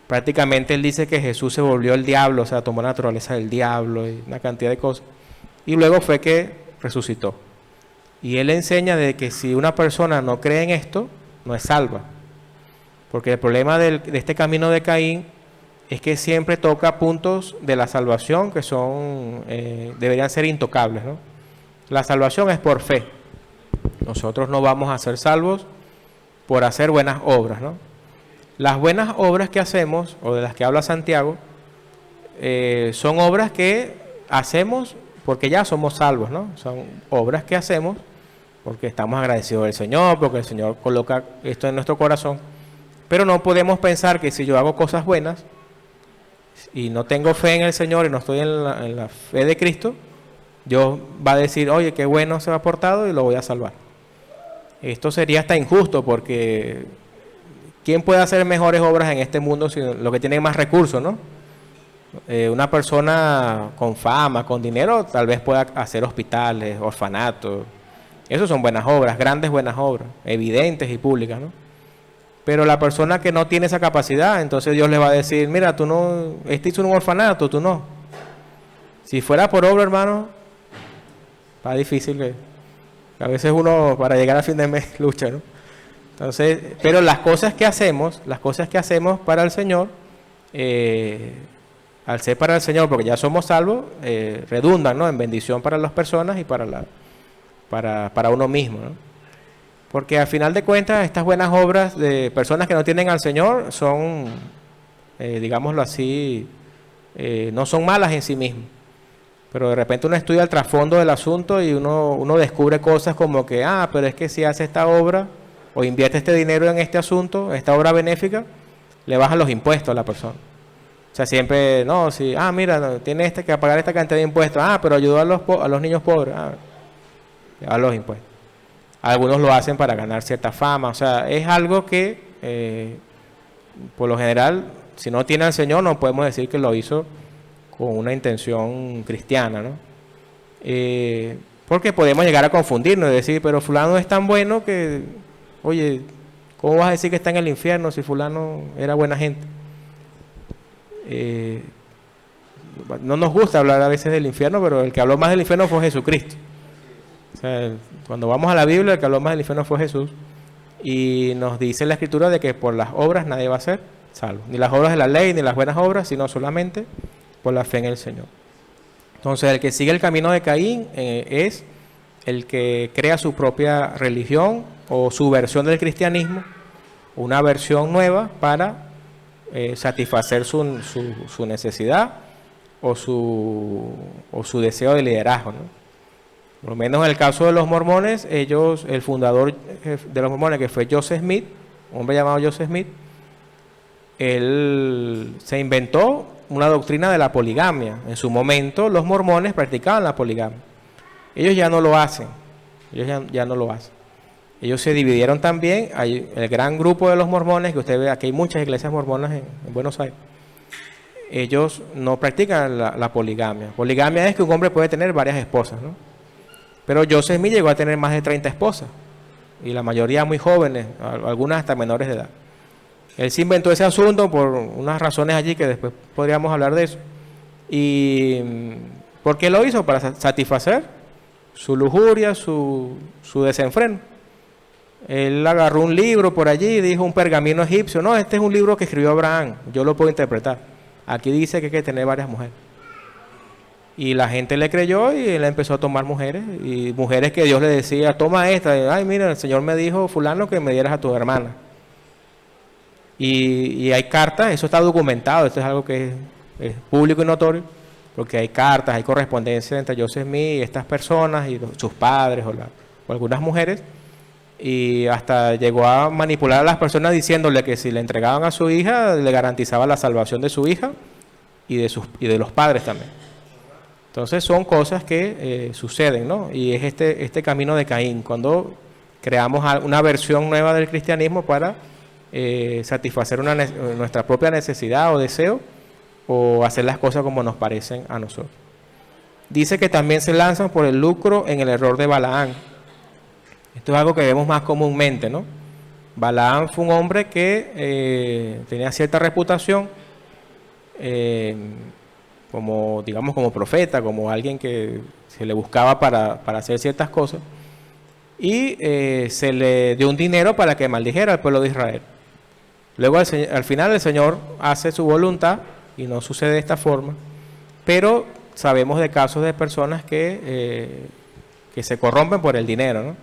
Prácticamente él dice que Jesús se volvió el diablo, o sea, tomó la naturaleza del diablo y una cantidad de cosas. Y luego fue que resucitó. Y él enseña de que si una persona no cree en esto, no es salva. Porque el problema de este camino de Caín es que siempre toca puntos de la salvación que son deberían ser intocables, ¿no? La salvación es por fe. Nosotros no vamos a ser salvos por hacer buenas obras, ¿no? Las buenas obras que hacemos, o de las que habla Santiago, son obras que hacemos porque ya somos salvos, ¿no? Son obras que hacemos porque estamos agradecidos del Señor, porque el Señor coloca esto en nuestro corazón. Pero no podemos pensar que si yo hago cosas buenas y no tengo fe en el Señor y no estoy en la fe de Cristo, Dios va a decir, oye, qué bueno se ha portado y lo voy a salvar. Esto sería hasta injusto porque ¿quién puede hacer mejores obras en este mundo sino los que tienen más recursos, ¿no? Una persona con fama, con dinero, tal vez pueda hacer hospitales, orfanatos. Esas son buenas obras, grandes buenas obras, evidentes y públicas, ¿no? Pero la persona que no tiene esa capacidad, entonces Dios le va a decir, mira, tú no, este hizo un orfanato, tú no. Si fuera por obra, hermano, está difícil que a veces uno para llegar a fin de mes lucha, ¿no? Entonces, pero las cosas que hacemos para el Señor, al ser para el Señor, porque ya somos salvos, redundan, ¿no?, en bendición para las personas y para uno mismo, ¿no? Porque al final de cuentas, estas buenas obras de personas que no tienen al Señor son, digámoslo así, no son malas en sí mismas. Pero de repente uno estudia el trasfondo del asunto y uno descubre cosas como que, pero es que si hace esta obra o invierte este dinero en este asunto, esta obra benéfica, le bajan los impuestos a la persona. O sea, siempre, no, si, mira, tiene que pagar esta cantidad de impuestos, pero ayudó a los niños pobres, a los impuestos. Algunos lo hacen para ganar cierta fama, o sea, es algo que, por lo general, si no tiene al Señor, no podemos decir que lo hizo con una intención cristiana, ¿no? Porque podemos llegar a confundirnos y decir, pero fulano es tan bueno que, oye, ¿cómo vas a decir que está en el infierno si fulano era buena gente? No nos gusta hablar a veces del infierno, pero el que habló más del infierno fue Jesucristo. O sea, cuando vamos a la Biblia, el que habló más del infierno fue Jesús. Y nos dice la Escritura de que por las obras nadie va a ser salvo. Ni las obras de la ley, ni las buenas obras, sino solamente por la fe en el Señor. Entonces, el que sigue el camino de Caín es el que crea su propia religión o su versión del cristianismo, una versión nueva para satisfacer su necesidad o su deseo de liderazgo, ¿no? Por lo menos en el caso de los mormones, el fundador de los mormones, que fue Joseph Smith, un hombre llamado Joseph Smith, él se inventó una doctrina de la poligamia. En su momento los mormones practicaban la poligamia. Ellos ya no lo hacen. Ya no lo hacen. Ellos se dividieron también. Hay el gran grupo de los mormones, que usted ve, aquí hay muchas iglesias mormonas en Buenos Aires. Ellos no practican la poligamia. Poligamia es que un hombre puede tener varias esposas, ¿no? Pero Joseph Smith llegó a tener más de 30 esposas. Y la mayoría muy jóvenes, algunas hasta menores de edad. Él se inventó ese asunto por unas razones allí que después podríamos hablar de eso. ¿Y por qué lo hizo? Para satisfacer su lujuria, su desenfreno. Él agarró un libro por allí y dijo un pergamino egipcio. No, este es un libro que escribió Abraham, yo lo puedo interpretar. Aquí dice que hay que tener varias mujeres. Y la gente le creyó y él empezó a tomar mujeres. Y mujeres que Dios le decía, toma esta. Ay, mira, el Señor me dijo, fulano, que me dieras a tu hermana. Y hay cartas, eso está documentado, esto es algo que es público y notorio, porque hay cartas, hay correspondencia entre Joseph Smith y estas personas y sus padres o algunas mujeres, y hasta llegó a manipular a las personas diciéndole que si le entregaban a su hija le garantizaba la salvación de su hija y de los padres también. Entonces son cosas que suceden, ¿no? Y es este camino de Caín, cuando creamos una versión nueva del cristianismo para satisfacer nuestra propia necesidad o deseo, o hacer las cosas como nos parecen a nosotros. dice que también se lanzan por el lucro en el error de Balaam. Esto es algo que vemos más comúnmente, ¿no? Balaam fue un hombre que tenía cierta reputación como, digamos, como profeta, como alguien que se le buscaba para hacer ciertas cosas, y se le dio un dinero para que maldijera al pueblo de Israel. Luego al final el Señor hace su voluntad y no sucede de esta forma, pero sabemos de casos de personas que se corrompen por el dinero, ¿no?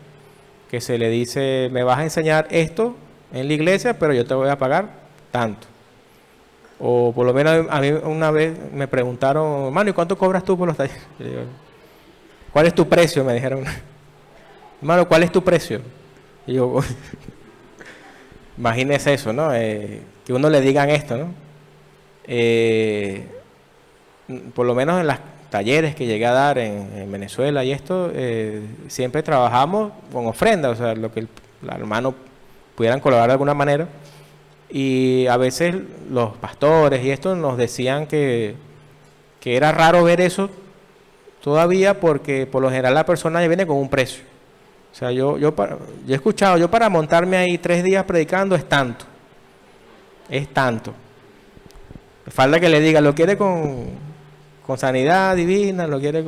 Que se le dice, me vas a enseñar esto en la iglesia, pero yo te voy a pagar tanto. O por lo menos a mí una vez me preguntaron, hermano, ¿y cuánto cobras tú por los talleres? Y digo, ¿cuál es tu precio? Me dijeron, hermano, ¿cuál es tu precio? Y yo, imagínese eso, ¿no? Que uno le digan esto, ¿no? Por lo menos en los talleres que llegué a dar en Venezuela y esto, siempre trabajamos con ofrenda, o sea, lo que los hermanos pudieran colaborar de alguna manera. Y a veces los pastores y esto nos decían que era raro ver eso todavía, porque por lo general la persona ya viene con un precio. O sea, yo he escuchado, yo para montarme ahí 3 días predicando es tanto. Falta que le diga, lo quiere con sanidad divina, lo quiere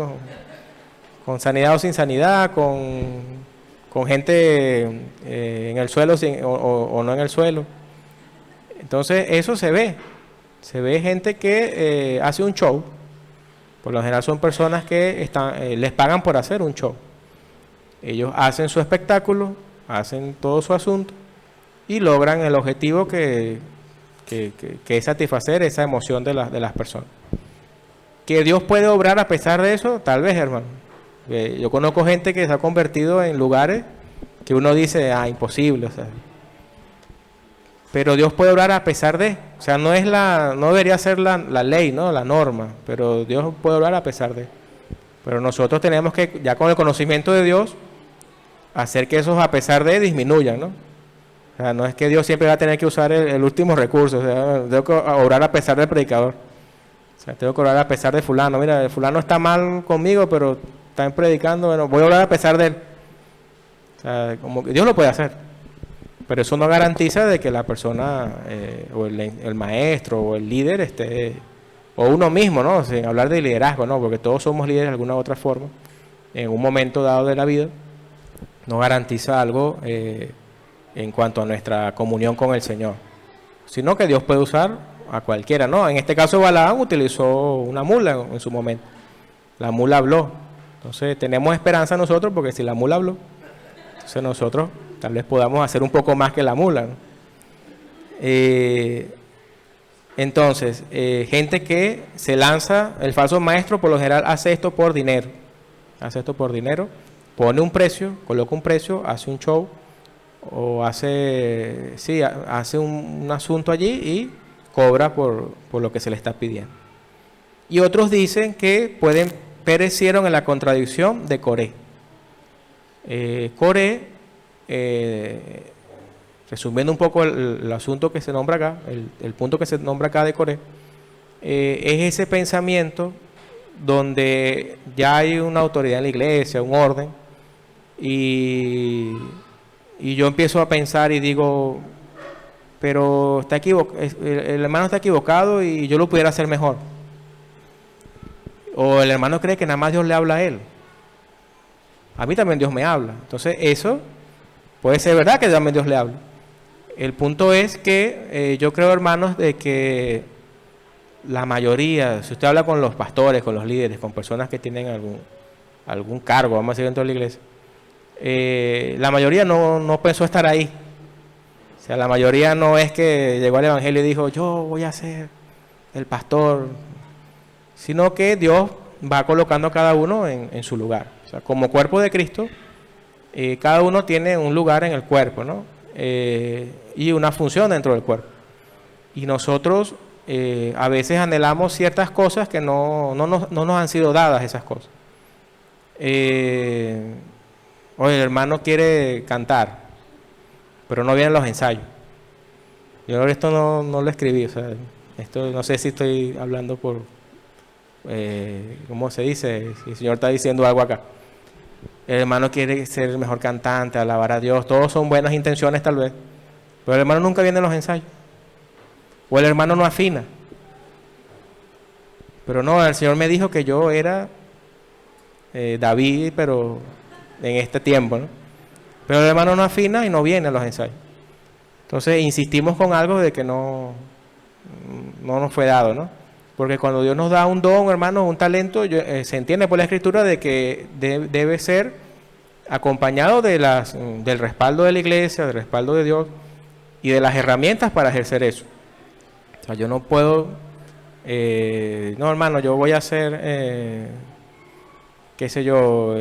con sanidad o sin sanidad, con gente en el suelo o no en el suelo. Entonces eso se ve gente que hace un show. Por lo general son personas que les pagan por hacer un show. Ellos hacen su espectáculo, hacen todo su asunto y logran el objetivo que es satisfacer esa emoción de las personas. ¿Que Dios puede obrar a pesar de eso? Tal vez, hermano. Yo conozco gente que se ha convertido en lugares que uno dice, imposible, o sea. Pero Dios puede obrar a pesar de, o sea, no debería ser la ley, ¿no? La norma, pero Dios puede obrar a pesar de. Pero nosotros tenemos que, ya con el conocimiento de Dios, hacer que esos a pesar de disminuyan, ¿no? O sea, no es que Dios siempre va a tener que usar el último recurso, o sea, tengo que obrar a pesar del predicador. O sea, tengo que orar a pesar de fulano. Mira, fulano está mal conmigo, pero está predicando, bueno, voy a orar a pesar de él. O sea, como que Dios lo puede hacer. Pero eso no garantiza de que la persona, o el maestro, o el líder, o uno mismo, ¿no? Sin hablar de liderazgo, ¿no? Porque todos somos líderes de alguna u otra forma, en un momento dado de la vida, no garantiza algo en cuanto a nuestra comunión con el Señor. Sino que Dios puede usar a cualquiera, ¿no? En este caso Balaam utilizó una mula en su momento. La mula habló. Entonces tenemos esperanza nosotros, porque si la mula habló, entonces nosotros tal vez podamos hacer un poco más que la mula, ¿no? Entonces, gente que se lanza, el falso maestro por lo general hace esto por dinero. Pone un precio, coloca un precio, hace un show, o hace un asunto allí y cobra por lo que se le está pidiendo. Y otros dicen que perecieron en la contradicción de Coré. Coré, resumiendo un poco el asunto que se nombra acá, el punto que se nombra acá de Coré, es ese pensamiento donde ya hay una autoridad en la iglesia, un orden, y yo empiezo a pensar y digo, pero el hermano está equivocado y yo lo pudiera hacer mejor. O el hermano cree que nada más Dios le habla a él. A mí también Dios me habla. Entonces eso puede ser verdad que también Dios le habla. El punto es que yo creo, hermanos, de que la mayoría, si usted habla con los pastores, con los líderes, con personas que tienen algún cargo, vamos a decir, dentro de la iglesia, la mayoría no pensó estar ahí. O sea, la mayoría no es que llegó al evangelio y dijo, yo voy a ser el pastor, sino que Dios va colocando a cada uno en su lugar. O sea, como cuerpo de Cristo, cada uno tiene un lugar en el cuerpo, ¿no? Y una función dentro del cuerpo. Y nosotros a veces anhelamos ciertas cosas que no nos han sido dadas esas cosas. Oye, el hermano quiere cantar, pero no vienen los ensayos. Yo esto no lo escribí, o sea, esto no sé si estoy hablando ¿cómo se dice? Si el Señor está diciendo algo acá. El hermano quiere ser el mejor cantante, alabar a Dios, todos son buenas intenciones tal vez, pero el hermano nunca viene a los ensayos. O el hermano no afina. Pero no, el Señor me dijo que yo era David, pero en este tiempo, ¿no? Pero el hermano no afina y no viene a los ensayos. Entonces insistimos con algo de que no nos fue dado, ¿no? Porque cuando Dios nos da un don, hermano, un talento, se entiende por la Escritura de que debe ser acompañado del respaldo de la iglesia, del respaldo de Dios y de las herramientas para ejercer eso. O sea, yo no puedo, no, hermano, yo voy a hacer, qué sé yo,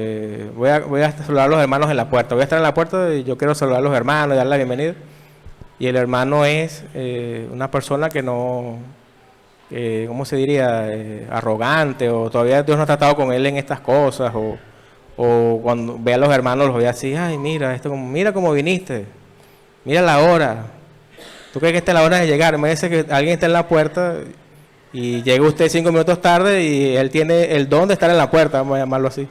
voy a saludar a los hermanos en la puerta. Voy a estar en la puerta y yo quiero saludar a los hermanos y darle la bienvenida. Y el hermano es una persona que no, ¿cómo se diría? Arrogante, o todavía Dios no ha tratado con él en estas cosas, o cuando ve a los hermanos los ve así, ay, mira, mira cómo viniste, mira la hora. ¿Tú crees que esta es la hora de llegar? Me dice que alguien está en la puerta y llega usted 5 minutos tarde y él tiene el don de estar en la puerta, vamos a llamarlo así.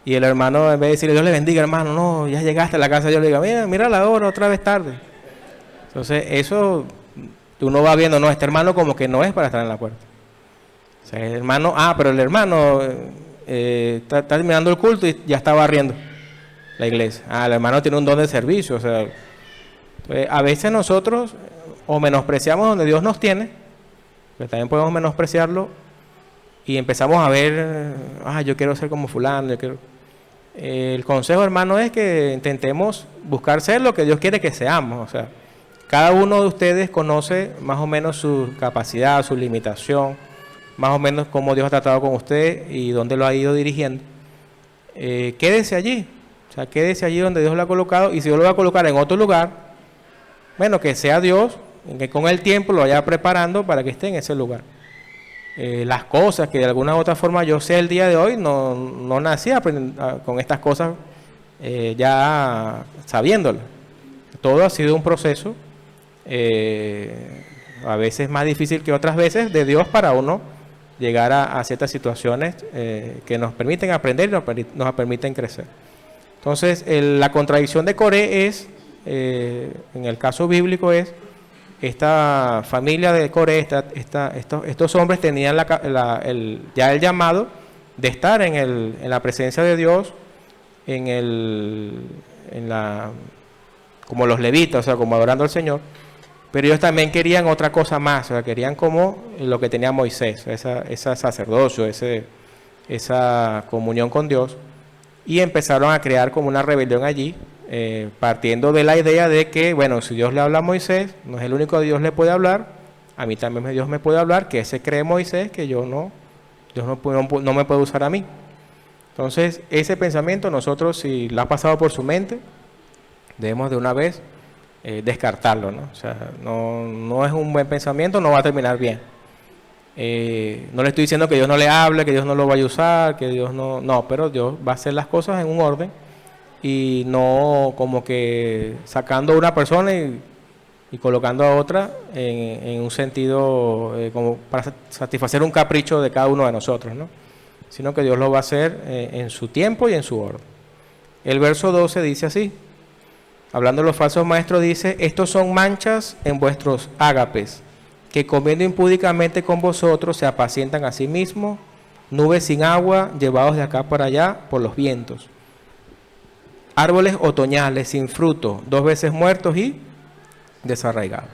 Y el hermano, en vez de decirle, Dios le bendiga, hermano, no, ya llegaste a la casa, yo le digo, mira la hora, otra vez tarde. Entonces, eso uno va viendo, no, este hermano como que no es para estar en la puerta. O sea, el hermano, pero el hermano está terminando el culto y ya está barriendo la iglesia. El hermano tiene un don de servicio, o sea, a veces nosotros o menospreciamos donde Dios nos tiene, pero también podemos menospreciarlo y empezamos a ver, yo quiero ser como fulano, yo quiero. El consejo, hermano, es que intentemos buscar ser lo que Dios quiere que seamos. O sea, cada uno de ustedes conoce más o menos su capacidad, su limitación, más o menos cómo Dios ha tratado con usted y dónde lo ha ido dirigiendo. Quédese allí, o sea, quédese allí donde Dios lo ha colocado, y si Dios lo va a colocar en otro lugar, bueno, que sea Dios, que con el tiempo lo vaya preparando para que esté en ese lugar. Las cosas que de alguna u otra forma yo sé el día de hoy, no nací con estas cosas ya sabiéndolas. Todo ha sido un proceso, a veces más difícil que otras veces, de Dios para uno llegar a ciertas situaciones que nos permiten aprender y nos permiten crecer. Entonces, la contradicción de Coré es, en el caso bíblico, es esta familia de Coré, estos hombres tenían ya el llamado de estar en la presencia de Dios, como los levitas, o sea, como adorando al Señor, pero ellos también querían otra cosa más, o sea, querían como lo que tenía Moisés, ese sacerdocio, esa comunión con Dios, y empezaron a crear como una rebelión allí, partiendo de la idea de que, bueno, si Dios le habla a Moisés, no es el único que Dios le puede hablar, a mí también Dios me puede hablar, que ese cree Moisés, que Dios no me puede usar a mí. Entonces, ese pensamiento nosotros, si lo ha pasado por su mente, debemos de una vez descartarlo, ¿no? O sea, no es un buen pensamiento, no va a terminar bien. No le estoy diciendo que Dios no le hable, que Dios no lo vaya a usar, que Dios no, pero Dios va a hacer las cosas en un orden y no como que sacando a una persona y colocando a otra en un sentido como para satisfacer un capricho de cada uno de nosotros, ¿no? Sino que Dios lo va a hacer en su tiempo y en su orden. El verso 12 dice así, hablando de los falsos maestros, dice, estos son manchas en vuestros ágapes, que comiendo impúdicamente con vosotros se apacientan a sí mismos, nubes sin agua, llevados de acá para allá por los vientos. Árboles otoñales sin fruto, 2 veces muertos y desarraigados.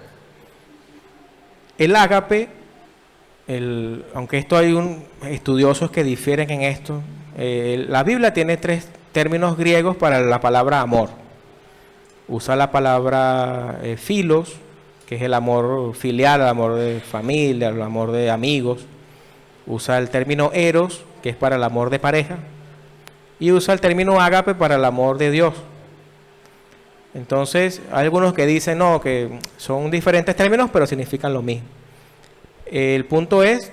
El ágape, aunque esto hay estudiosos que difieren en esto, la Biblia tiene 3 términos griegos para la palabra amor. Usa la palabra filos, que es el amor filial, el amor de familia, el amor de amigos. Usa el término eros, que es para el amor de pareja. Y usa el término ágape para el amor de Dios. Entonces, hay algunos que dicen, no, que son diferentes términos, pero significan lo mismo. El punto es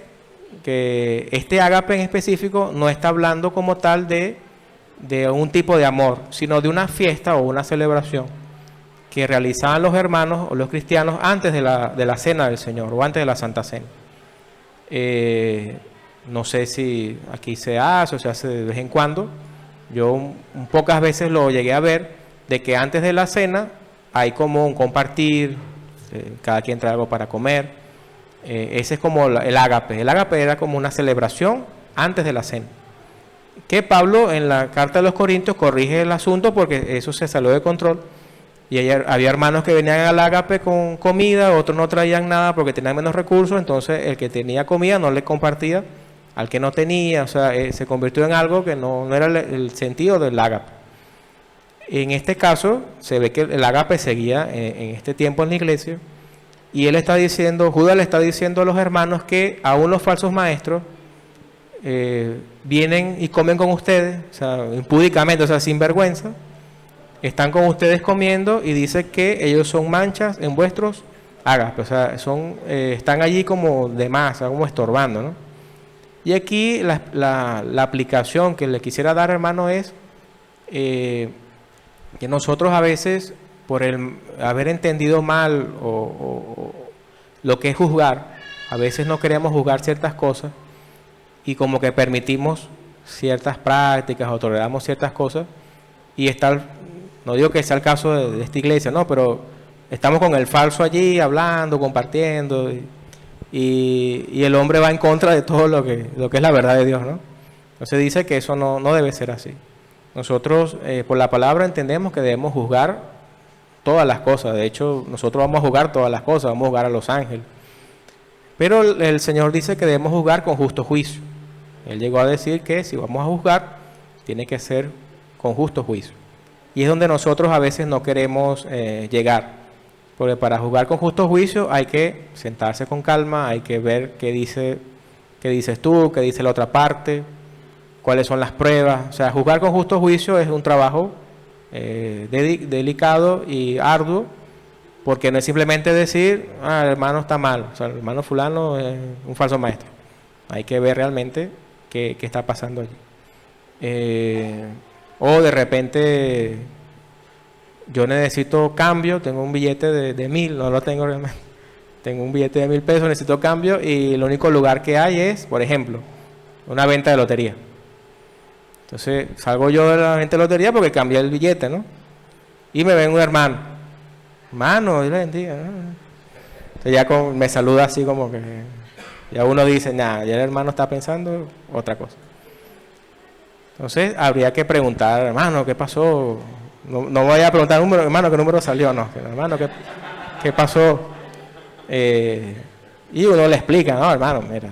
que este ágape en específico no está hablando como tal de un tipo de amor, sino de una fiesta o una celebración que realizaban los hermanos o los cristianos antes de la cena del Señor o antes de la Santa Cena. No sé si aquí se hace o se hace de vez en cuando. Yo pocas veces lo llegué a ver, de que antes de la cena hay como un compartir, cada quien trae algo para comer. Ese es como el ágape. El ágape era como una celebración antes de la cena. Que Pablo en la carta de los Corintios corrige el asunto porque eso se salió de control. Y había hermanos que venían al ágape con comida, otros no traían nada porque tenían menos recursos, entonces el que tenía comida no le compartía al que no tenía, o sea, se convirtió en algo que no era el sentido del ágape. En este caso, se ve que el ágape seguía en este tiempo en la iglesia, y él está diciendo, Judas le está diciendo a los hermanos que aún los falsos maestros vienen y comen con ustedes, o sea, impúdicamente, o sea, sin vergüenza, están con ustedes comiendo y dice que ellos son manchas en vuestros ágapes, o sea, están allí como de más, como estorbando, ¿no? Y aquí la aplicación que le quisiera dar, hermano, es que nosotros a veces, por haber entendido mal o lo que es juzgar, a veces no queremos juzgar ciertas cosas y como que permitimos ciertas prácticas o toleramos ciertas cosas y no digo que sea el caso de esta iglesia, no, pero estamos con el falso allí hablando, compartiendo y el hombre va en contra de todo lo que es la verdad de Dios, ¿no? Entonces dice que eso no debe ser así. Nosotros por la palabra entendemos que debemos juzgar todas las cosas. De hecho, nosotros vamos a juzgar todas las cosas, vamos a juzgar a los ángeles. Pero el Señor dice que debemos juzgar con justo juicio. Él llegó a decir que si vamos a juzgar, tiene que ser con justo juicio. Y es donde nosotros a veces no queremos llegar. Porque para juzgar con justo juicio hay que sentarse con calma, hay que ver qué dices tú, qué dice la otra parte, cuáles son las pruebas. O sea, juzgar con justo juicio es un trabajo delicado y arduo, porque no es simplemente decir, el hermano está mal, o sea, el hermano fulano es un falso maestro. Hay que ver realmente qué está pasando allí. O de repente yo necesito cambio, tengo un billete de 1,000, no lo tengo realmente, tengo un billete de 1,000 pesos, necesito cambio y el único lugar que hay es, por ejemplo, una venta de lotería. Entonces salgo yo de la venta de lotería porque cambié el billete, ¿no? Y me ven un hermano, Dios le bendiga, ¿no? Entonces ya me saluda así como que, ya uno dice, nada, ya el hermano está pensando otra cosa. Entonces habría que preguntar, hermano, ¿qué pasó? No voy a preguntar, hermano, ¿qué número salió? No, hermano, ¿qué pasó? Y uno le explica, no, hermano, mira,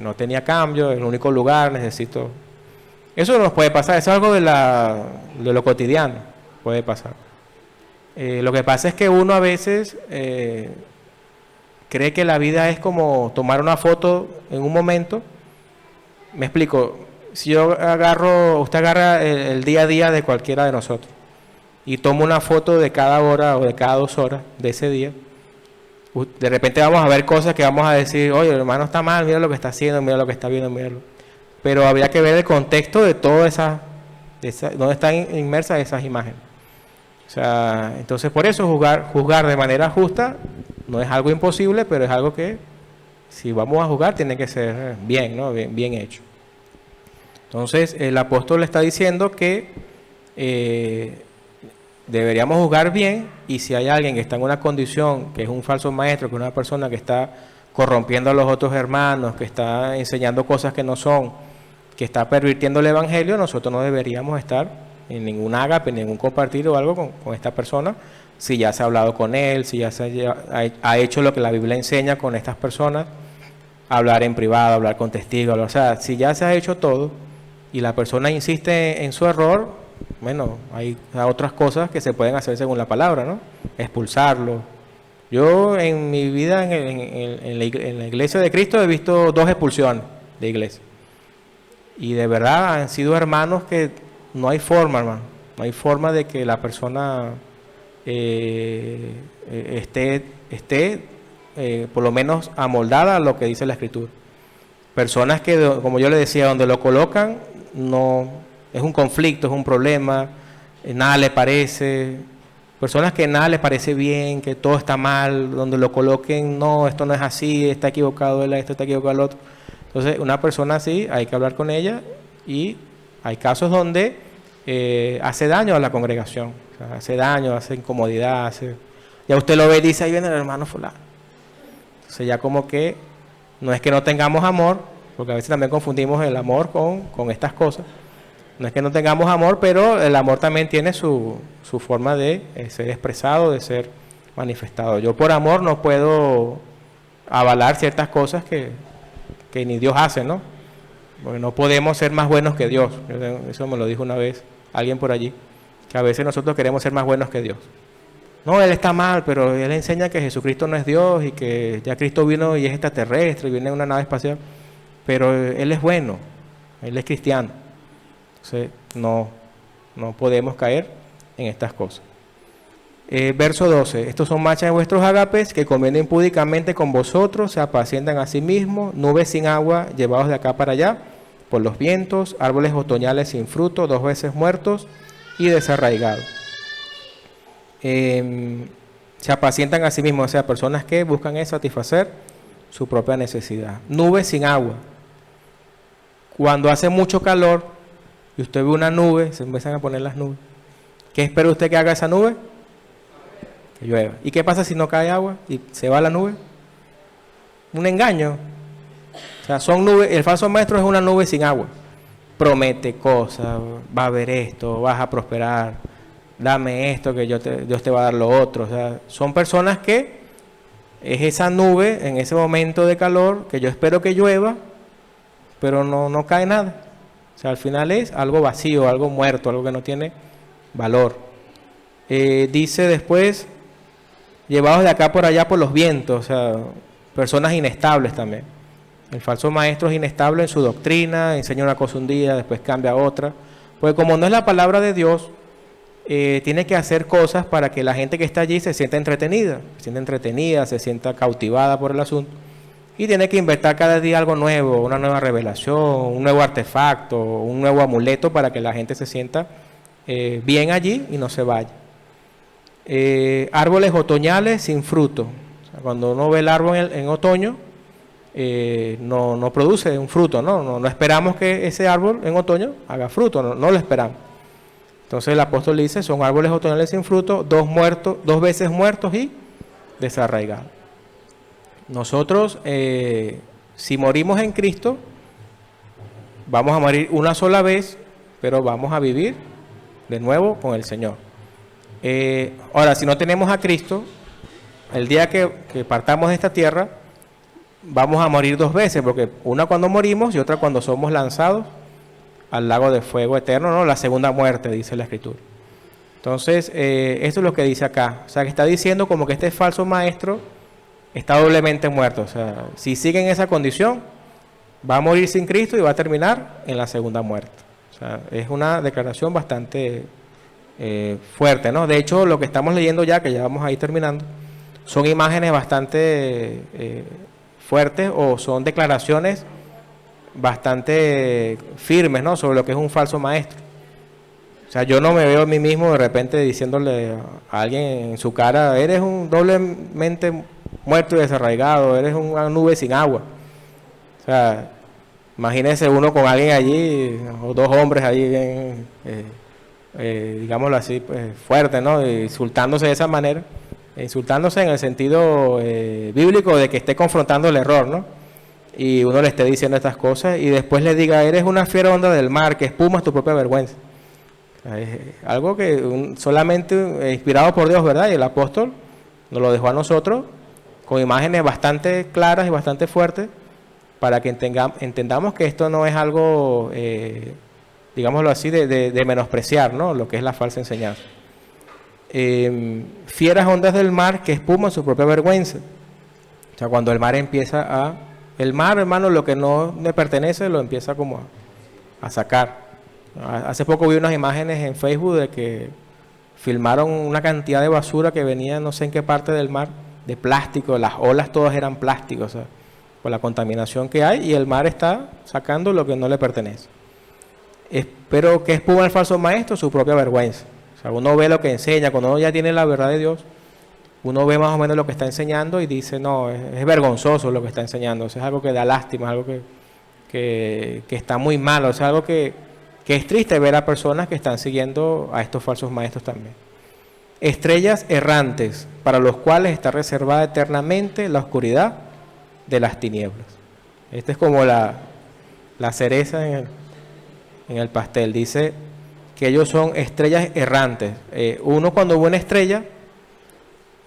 no tenía cambio, es el único lugar, necesito... Eso nos puede pasar, eso es algo de lo cotidiano, puede pasar. Lo que pasa es que uno a veces cree que la vida es como tomar una foto en un momento. Me explico, si usted agarra el día a día de cualquiera de nosotros y toma una foto de cada hora o de cada 2 horas de ese día, de repente vamos a ver cosas que vamos a decir, oye, el hermano está mal, mira lo que está haciendo, mira lo que está viendo, míralo. Pero habría que ver el contexto de todas donde están inmersas esas imágenes. O sea, entonces por eso juzgar de manera justa no es algo imposible, pero es algo que si vamos a juzgar tiene que ser bien, ¿no? Bien hecho. Entonces el apóstol le está diciendo que deberíamos juzgar bien, y si hay alguien que está en una condición que es un falso maestro, que es una persona que está corrompiendo a los otros hermanos, que está enseñando cosas que no son, que está pervirtiendo el evangelio, nosotros no deberíamos estar en ningún ágape, en ningún compartir o algo con esta persona, si ya se ha hablado con él, si ya ha hecho lo que la Biblia enseña con estas personas, hablar en privado, hablar con testigos, o sea, si ya se ha hecho todo y la persona insiste en su error, bueno, hay otras cosas que se pueden hacer según la palabra, ¿no? Expulsarlo. Yo en mi vida en la iglesia de Cristo he visto 2 expulsiones de iglesia. Y de verdad han sido hermanos que no hay forma, hermano. No hay forma de que la persona esté por lo menos amoldada a lo que dice la Escritura. Personas que, como yo le decía, donde lo colocan, no es un conflicto, es un problema, nada le parece. Personas que nada les parece bien, que todo está mal, donde lo coloquen, no, esto no es así, está equivocado él, esto está equivocado el otro. Entonces, una persona así hay que hablar con ella, y hay casos donde hace daño a la congregación, o sea, hace daño, hace incomodidad, ya usted lo ve y dice, ahí viene el hermano fulano. Entonces ya como que no es que no tengamos amor, porque a veces también confundimos el amor con estas cosas. No es que no tengamos amor, pero el amor también tiene su forma de ser expresado, de ser manifestado. Yo por amor no puedo avalar ciertas cosas que ni Dios hace, ¿no? Porque no podemos ser más buenos que Dios. Eso me lo dijo una vez alguien por allí, que a veces nosotros queremos ser más buenos que Dios. No, él está mal, pero él enseña que Jesucristo no es Dios y que ya Cristo vino y es extraterrestre y viene en una nave espacial, pero él es bueno, él es cristiano. Entonces no podemos caer en estas cosas. Verso 12, estos son manchas de vuestros ágapes que comiendo impúdicamente con vosotros se apacientan a sí mismos, nubes sin agua llevados de acá para allá por los vientos, árboles otoñales sin fruto, 2 veces muertos y desarraigados. Se apacientan a sí mismos, o sea, personas que buscan satisfacer su propia necesidad. Nubes sin agua. Cuando hace mucho calor y usted ve una nube, se empiezan a poner las nubes. ¿Qué espera usted que haga esa nube? Que llueva. ¿Y qué pasa si no cae agua y se va la nube? Un engaño. O sea, son nubes. El falso maestro es una nube sin agua. Promete cosas, va a haber esto, vas a prosperar, dame esto que Dios te va a dar lo otro. O sea, son personas que es esa nube en ese momento de calor que yo espero que llueva, pero no cae nada. O sea, al final es algo vacío, algo muerto, algo que no tiene valor. Dice después, llevados de acá por allá por los vientos, o sea, personas inestables también. El falso maestro es inestable en su doctrina, enseña una cosa un día, después cambia a otra. Porque como no es la palabra de Dios, tiene que hacer cosas para que la gente que está allí se sienta entretenida, se sienta cautivada por el asunto. Y tiene que inventar cada día algo nuevo, una nueva revelación, un nuevo artefacto, un nuevo amuleto para que la gente se sienta bien allí y no se vaya. Árboles otoñales sin fruto. O sea, cuando uno ve el árbol en otoño, no produce un fruto, no esperamos que ese árbol en otoño haga fruto, no lo esperamos. Entonces el apóstol dice, son árboles otoñales sin fruto, 2 veces muertos y desarraigados. Nosotros, si morimos en Cristo, vamos a morir una sola vez, pero vamos a vivir de nuevo con el Señor. Ahora, si no tenemos a Cristo, el día que partamos de esta tierra, vamos a morir 2 veces, porque una cuando morimos y otra cuando somos lanzados al lago de fuego eterno, ¿no? La segunda muerte, dice la Escritura. Entonces, esto es lo que dice acá. O sea, que está diciendo como que este falso maestro está doblemente muerto. O sea, si sigue en esa condición, va a morir sin Cristo y va a terminar en la segunda muerte. O sea, es una declaración bastante fuerte, ¿no? De hecho, lo que estamos leyendo ya, que ya vamos a ir terminando, son imágenes bastante fuertes, o son declaraciones bastante firmes, ¿no? Sobre lo que es un falso maestro. O sea, yo no me veo a mí mismo de repente diciéndole a alguien en su cara, eres un doblemente muerto y desarraigado, eres una nube sin agua. O sea, imagínese uno con alguien allí, o 2 hombres allí bien, digámoslo así, pues, fuerte, ¿no? Insultándose de esa manera, insultándose en el sentido bíblico de que esté confrontando el error, ¿no? Y uno le esté diciendo estas cosas y después le diga, eres una fiera onda del mar que espumas tu propia vergüenza. Es algo que solamente inspirado por Dios, ¿verdad? Y el apóstol nos lo dejó a nosotros con imágenes bastante claras y bastante fuertes para que entendamos que esto no es algo, digámoslo así, de menospreciar, ¿no? Lo que es la falsa enseñanza. Fieras ondas del mar que espuman su propia vergüenza. O sea, cuando el mar empieza el mar, hermano, lo que no le pertenece lo empieza como a sacar. Hace poco vi unas imágenes en Facebook de que filmaron una cantidad de basura que venía no sé en qué parte del mar, de plástico, las olas todas eran plásticos, o sea, por la contaminación que hay, y el mar está sacando lo que no le pertenece. Pero ¿qué espuma el falso maestro? Su propia vergüenza. O sea, uno ve lo que enseña, cuando uno ya tiene la verdad de Dios, uno ve más o menos lo que está enseñando y dice, no, es vergonzoso lo que está enseñando, o sea, es algo que da lástima, es algo que está muy mal. O sea, algo que es triste ver a personas que están siguiendo a estos falsos maestros también. Estrellas errantes, para los cuales está reservada eternamente la oscuridad de las tinieblas. Esta es como la cereza en el pastel. Dice que ellos son estrellas errantes. Uno cuando ve una estrella,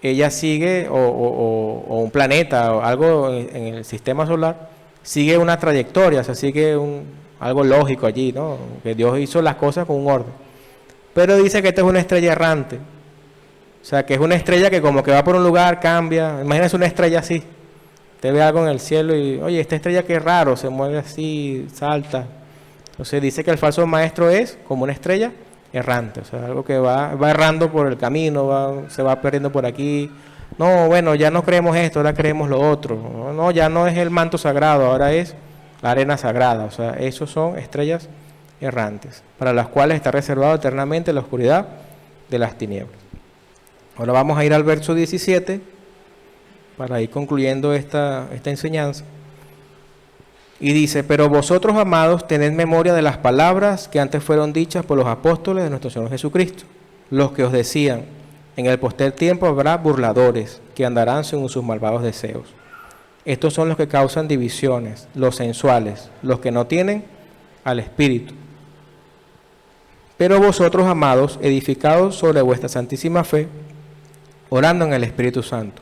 ella sigue, o un planeta, o algo en el sistema solar, sigue una trayectoria, o sea, sigue algo lógico allí, ¿no? Que Dios hizo las cosas con un orden. Pero dice que esta es una estrella errante. O sea, que es una estrella que como que va por un lugar, cambia. Imagínense una estrella así. Te ve algo en el cielo y, oye, esta estrella qué raro, se mueve así, salta. Entonces dice que el falso maestro es como una estrella errante. O sea, algo que va errando por el camino, se va perdiendo por aquí. No, bueno, ya no creemos esto, ahora creemos lo otro. No, ya no es el manto sagrado, ahora es la arena sagrada. O sea, esos son estrellas errantes, para las cuales está reservado eternamente la oscuridad de las tinieblas. Ahora vamos a ir al verso 17 para ir concluyendo esta enseñanza. Y dice: pero vosotros, amados, tened memoria de las palabras que antes fueron dichas por los apóstoles de nuestro Señor Jesucristo, los que os decían: en el postrer tiempo habrá burladores que andarán según sus malvados deseos. Estos son los que causan divisiones, los sensuales, los que no tienen al Espíritu. Pero vosotros, amados, edificados sobre vuestra santísima fe, orando en el Espíritu Santo,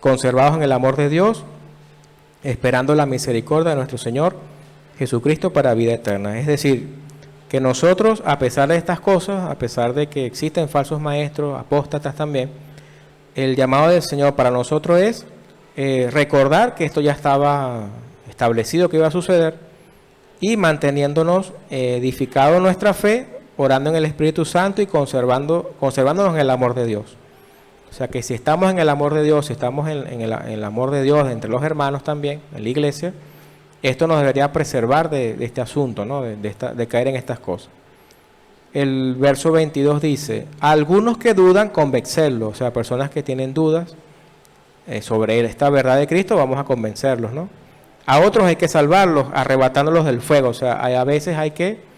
conservados en el amor de Dios, esperando la misericordia de nuestro Señor Jesucristo para vida eterna. Es decir, que nosotros, a pesar de estas cosas, a pesar de que existen falsos maestros, apóstatas también, el llamado del Señor para nosotros es recordar que esto ya estaba establecido que iba a suceder, y manteniéndonos edificados en nuestra fe, orando en el Espíritu Santo y conservándonos en el amor de Dios. O sea que si estamos en el amor de Dios, si estamos en el amor de Dios entre los hermanos también, en la iglesia, esto nos debería preservar de este asunto, ¿no? de caer en estas cosas. El verso 22 dice: a algunos que dudan, convencerlos. O sea, personas que tienen dudas sobre esta verdad de Cristo, vamos a convencerlos, ¿no? A otros hay que salvarlos, arrebatándolos del fuego. O sea, a veces hay que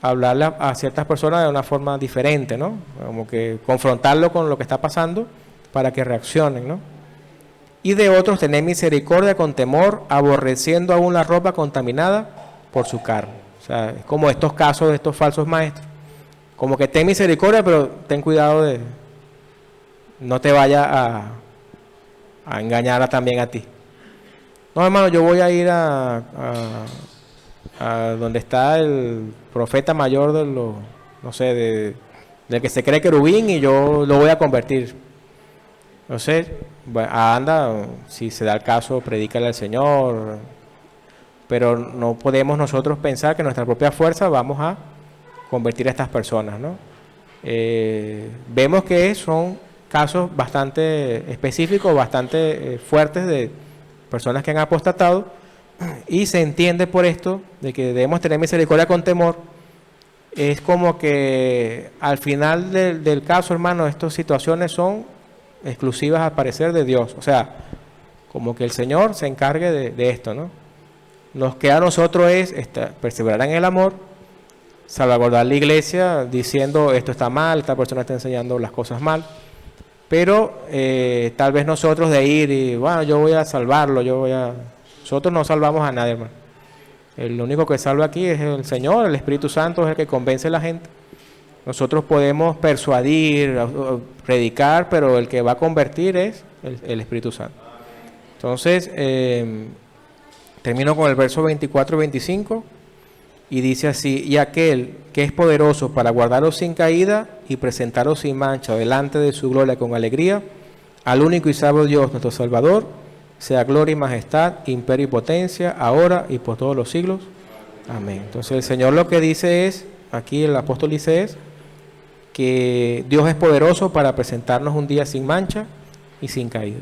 hablarle a ciertas personas de una forma diferente, ¿no? Como que confrontarlo con lo que está pasando para que reaccionen, ¿no? Y de otros tener misericordia con temor, aborreciendo aún la ropa contaminada por su carne. O sea, es como estos casos de estos falsos maestros. Como que ten misericordia, pero ten cuidado de no te vaya a engañar también a ti. No, hermano, yo voy a ir a donde está el profeta mayor de los, no sé, del que se cree querubín, y yo lo voy a convertir. Entonces, anda, si se da el caso, predícale al Señor, pero no podemos nosotros pensar que nuestra propia fuerza vamos a convertir a estas personas, ¿no? Vemos que son casos bastante específicos, bastante fuertes de personas que han apostatado, y se entiende por esto de que debemos tener misericordia con temor. Es como que al final del caso, hermano, estas situaciones son exclusivas al parecer de Dios. O sea, como que el Señor se encargue de esto, ¿no? Nos queda a nosotros es perseverar en el amor, salvaguardar la iglesia diciendo esto está mal, esta persona está enseñando las cosas mal, pero tal vez nosotros de ir y, bueno, yo voy a salvarlo, nosotros no salvamos a nadie, hermano. El único que salva aquí es el Señor, el Espíritu Santo es el que convence a la gente. Nosotros podemos persuadir, predicar, pero el que va a convertir es el Espíritu Santo. Entonces, termino con el verso 24 y 25, y dice así: y aquel que es poderoso para guardaros sin caída y presentaros sin mancha delante de su gloria con alegría, al único y sabio Dios nuestro Salvador, sea gloria y majestad, imperio y potencia, ahora y por todos los siglos. Amén. Entonces el Señor lo que dice es, aquí el apóstol dice es, que Dios es poderoso para presentarnos un día sin mancha y sin caída.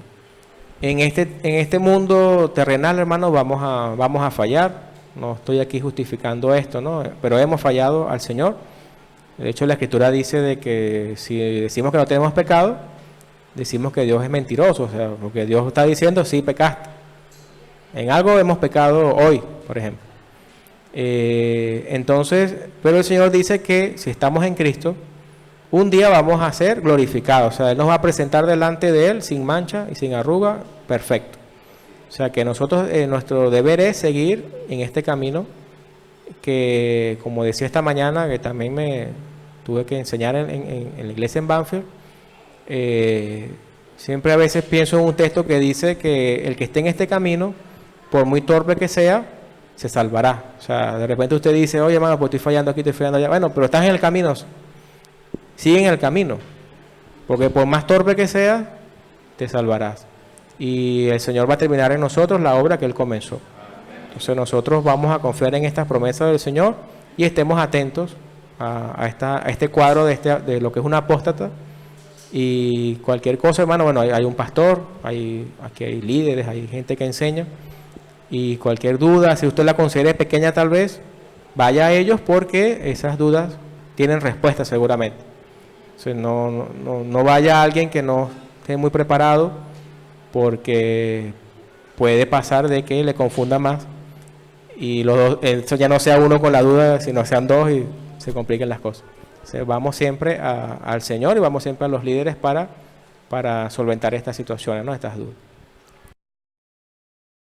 En este mundo terrenal, hermano, vamos a fallar. No estoy aquí justificando esto, ¿no? Pero hemos fallado al Señor. De hecho, la Escritura dice de que si decimos que no tenemos pecado, decimos que Dios es mentiroso. O sea, porque Dios está diciendo, sí, pecaste. En algo hemos pecado hoy, por ejemplo. Entonces, pero el Señor dice que si estamos en Cristo, un día vamos a ser glorificados. O sea, Él nos va a presentar delante de Él sin mancha y sin arruga, perfecto. O sea, que nosotros, nuestro deber es seguir en este camino que, como decía esta mañana, que también me tuve que enseñar en la iglesia en Banfield, siempre a veces pienso en un texto que dice que el que esté en este camino, por muy torpe que sea, se salvará. O sea, de repente usted dice, oye hermano, pues estoy fallando aquí, estoy fallando allá. Bueno, pero estás en el camino, sigue en el camino, porque por más torpe que seas, te salvarás. Y el Señor va a terminar en nosotros la obra que Él comenzó. Entonces nosotros vamos a confiar en estas promesas del Señor y estemos atentos a este cuadro de lo que es un apóstata. Y cualquier cosa, hermano, bueno, hay un pastor, aquí hay líderes, hay gente que enseña. Y cualquier duda, si usted la considera pequeña tal vez, vaya a ellos porque esas dudas tienen respuesta seguramente. O sea, no vaya a alguien que no esté muy preparado, porque puede pasar de que le confunda más y los dos, eso ya no sea uno con la duda, sino sean dos y se compliquen las cosas. O sea, vamos siempre al Señor y vamos siempre a los líderes para solventar estas situaciones, ¿no? Estas dudas.